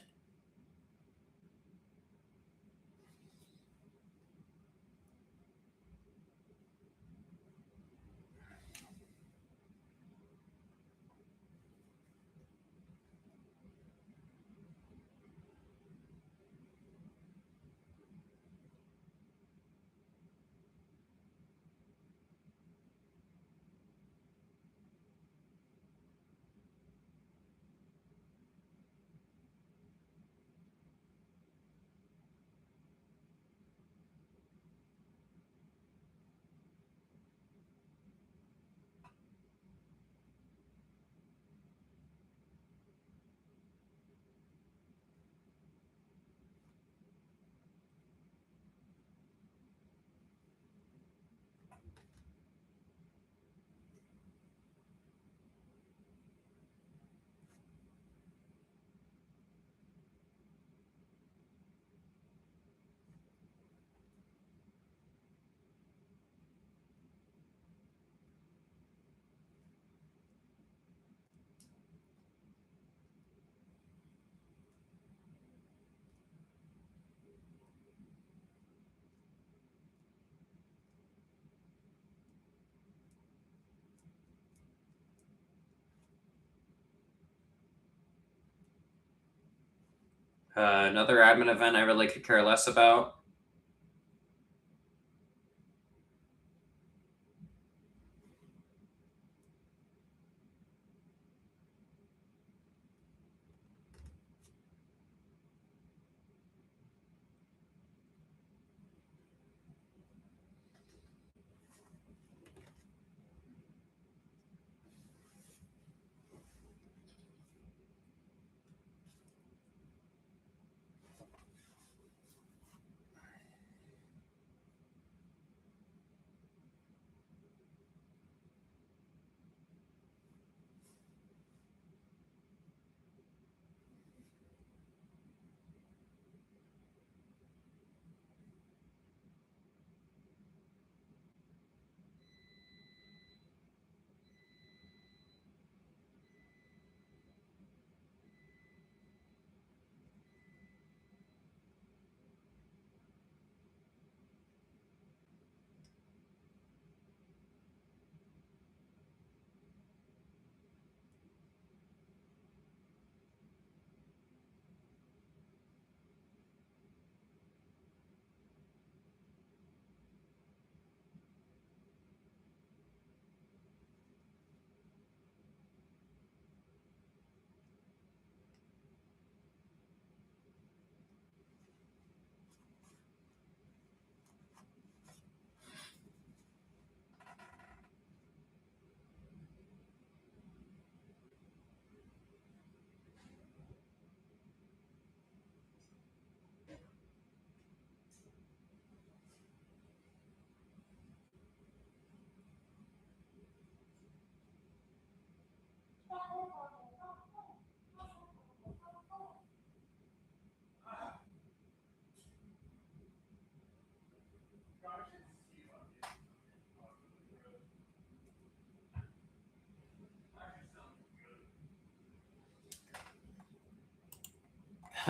Another admin event I really could care less about.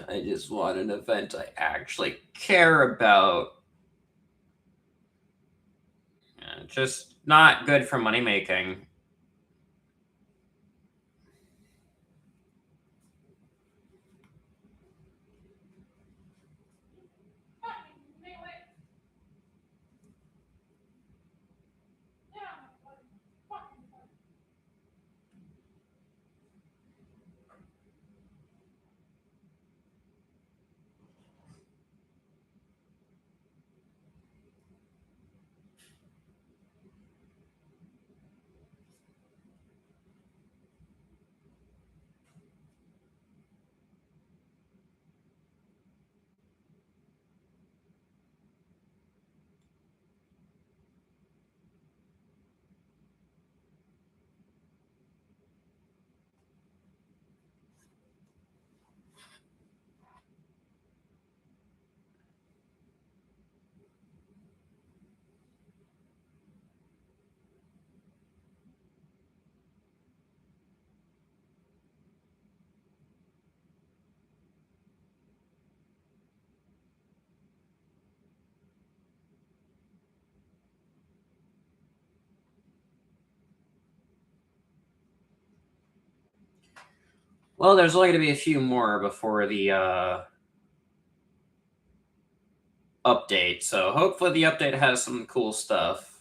I just want an event I actually care about. Just not good for money making. Well, there's only going to be a few more before the update, so hopefully the update has some cool stuff.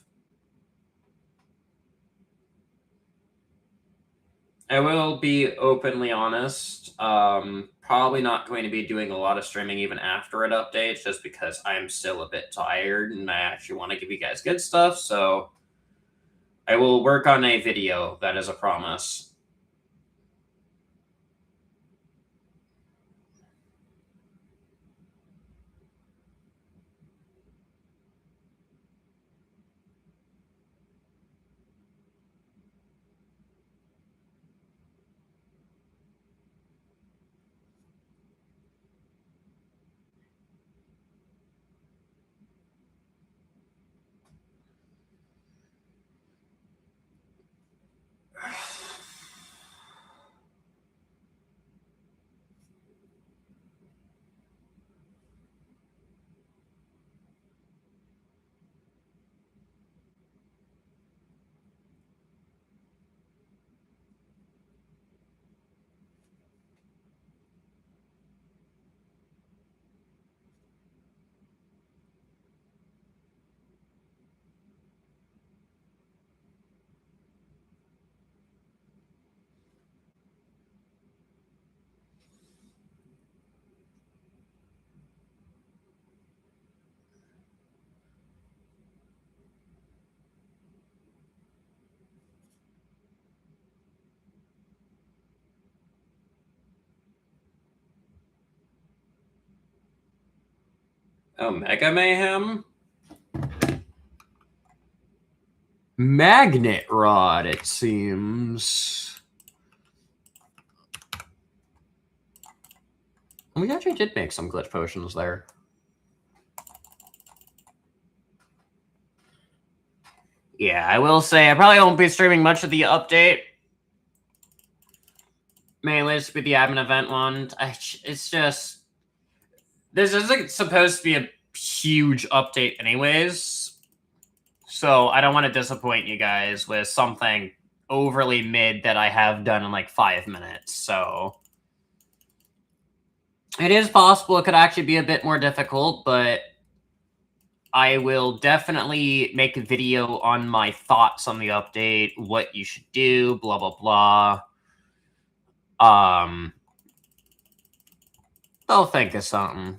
I will be openly honest. Probably not going to be doing a lot of streaming even after it updates, just because I'm still a bit tired and I actually want to give you guys good stuff. So I will work on a video. That is a promise. Oh, Mega Mayhem? Magnet Rod, it seems. We actually did make some glitch potions there. Yeah, I will say I probably won't be streaming much of the update. Mainly just be the admin event one. It's just... This isn't supposed to be a huge update anyways. So I don't want to disappoint you guys with something overly mid that I have done in like 5 minutes. So it is possible it could actually be a bit more difficult, but I will definitely make a video on my thoughts on the update, what you should do, blah, blah, blah. I'll think of something.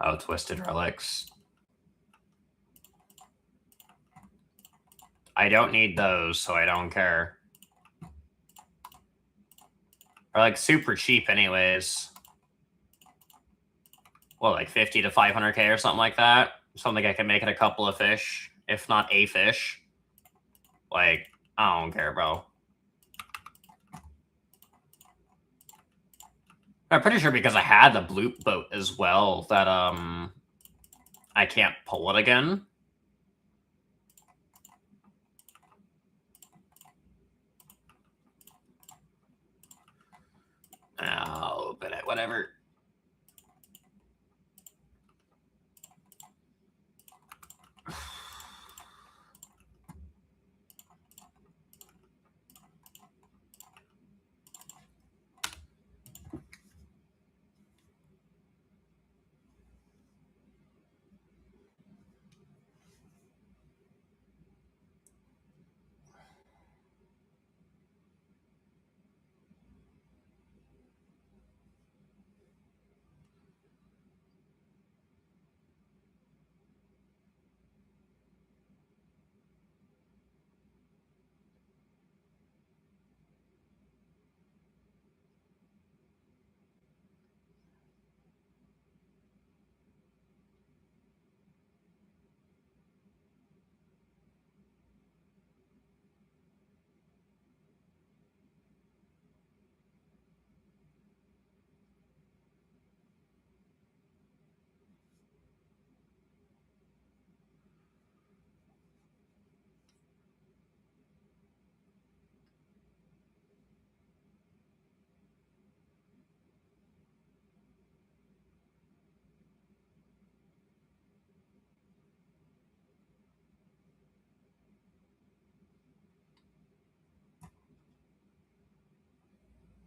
Oh, Twisted Relics. I don't need those, so I don't care. They're like super cheap anyways. Well, like 50 to 500k or something like that. Something I can make it a couple of fish, if not a fish. Like, I don't care, bro. I'm pretty sure because I had the bloop boat as well that I can't pull it again. I'll open it, whatever.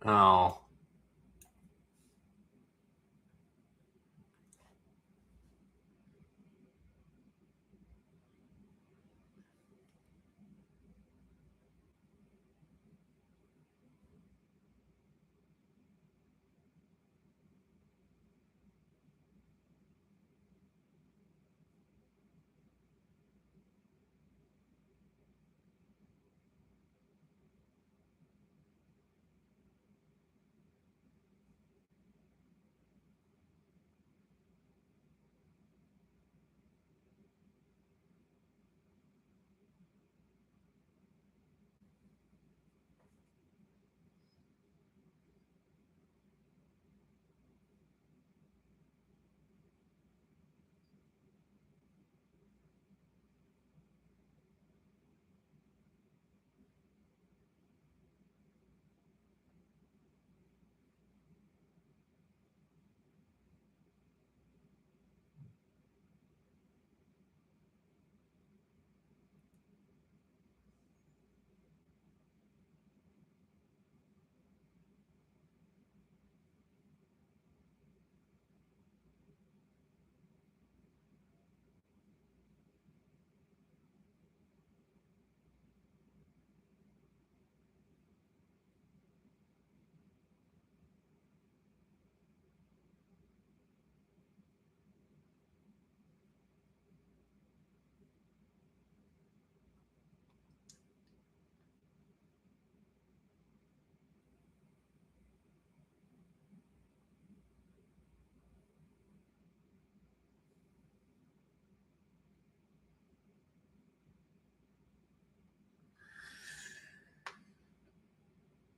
Oh.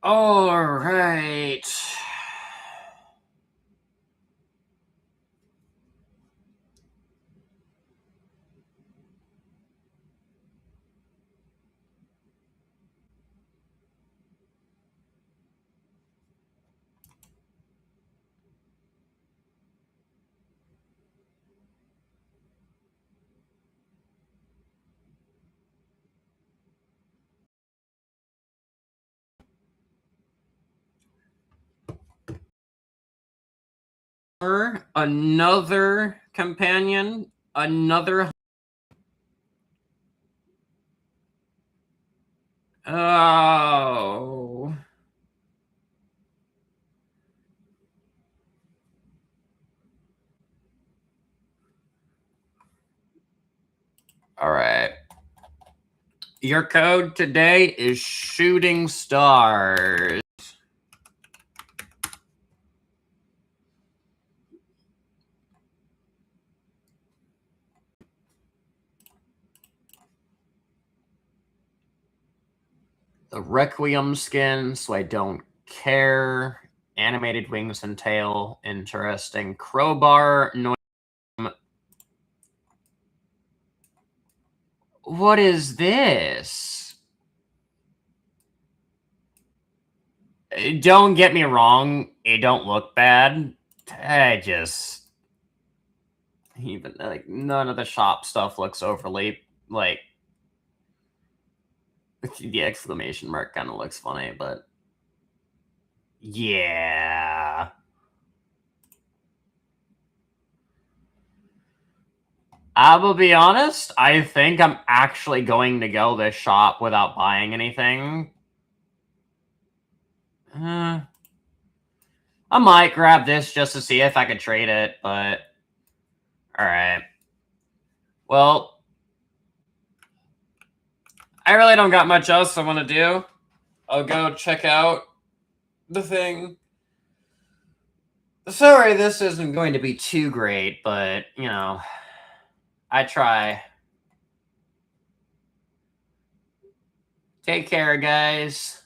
All right. Another companion, another. Oh. All right. Your code today is shooting stars. The Requiem skin, so I don't care. Animated wings and tail, interesting. Crowbar, noise. What is this? Don't get me wrong, it don't look bad. I just even like none of the shop stuff looks overly like the exclamation mark kind of looks funny, but yeah. I will be honest, I think I'm actually going to go this shop without buying anything. I might grab this just to see if I could trade it, but alright. Well, I really don't got much else I want to do. I'll go check out the thing. Sorry, this isn't going to be too great, but, you know, I try. Take care, guys.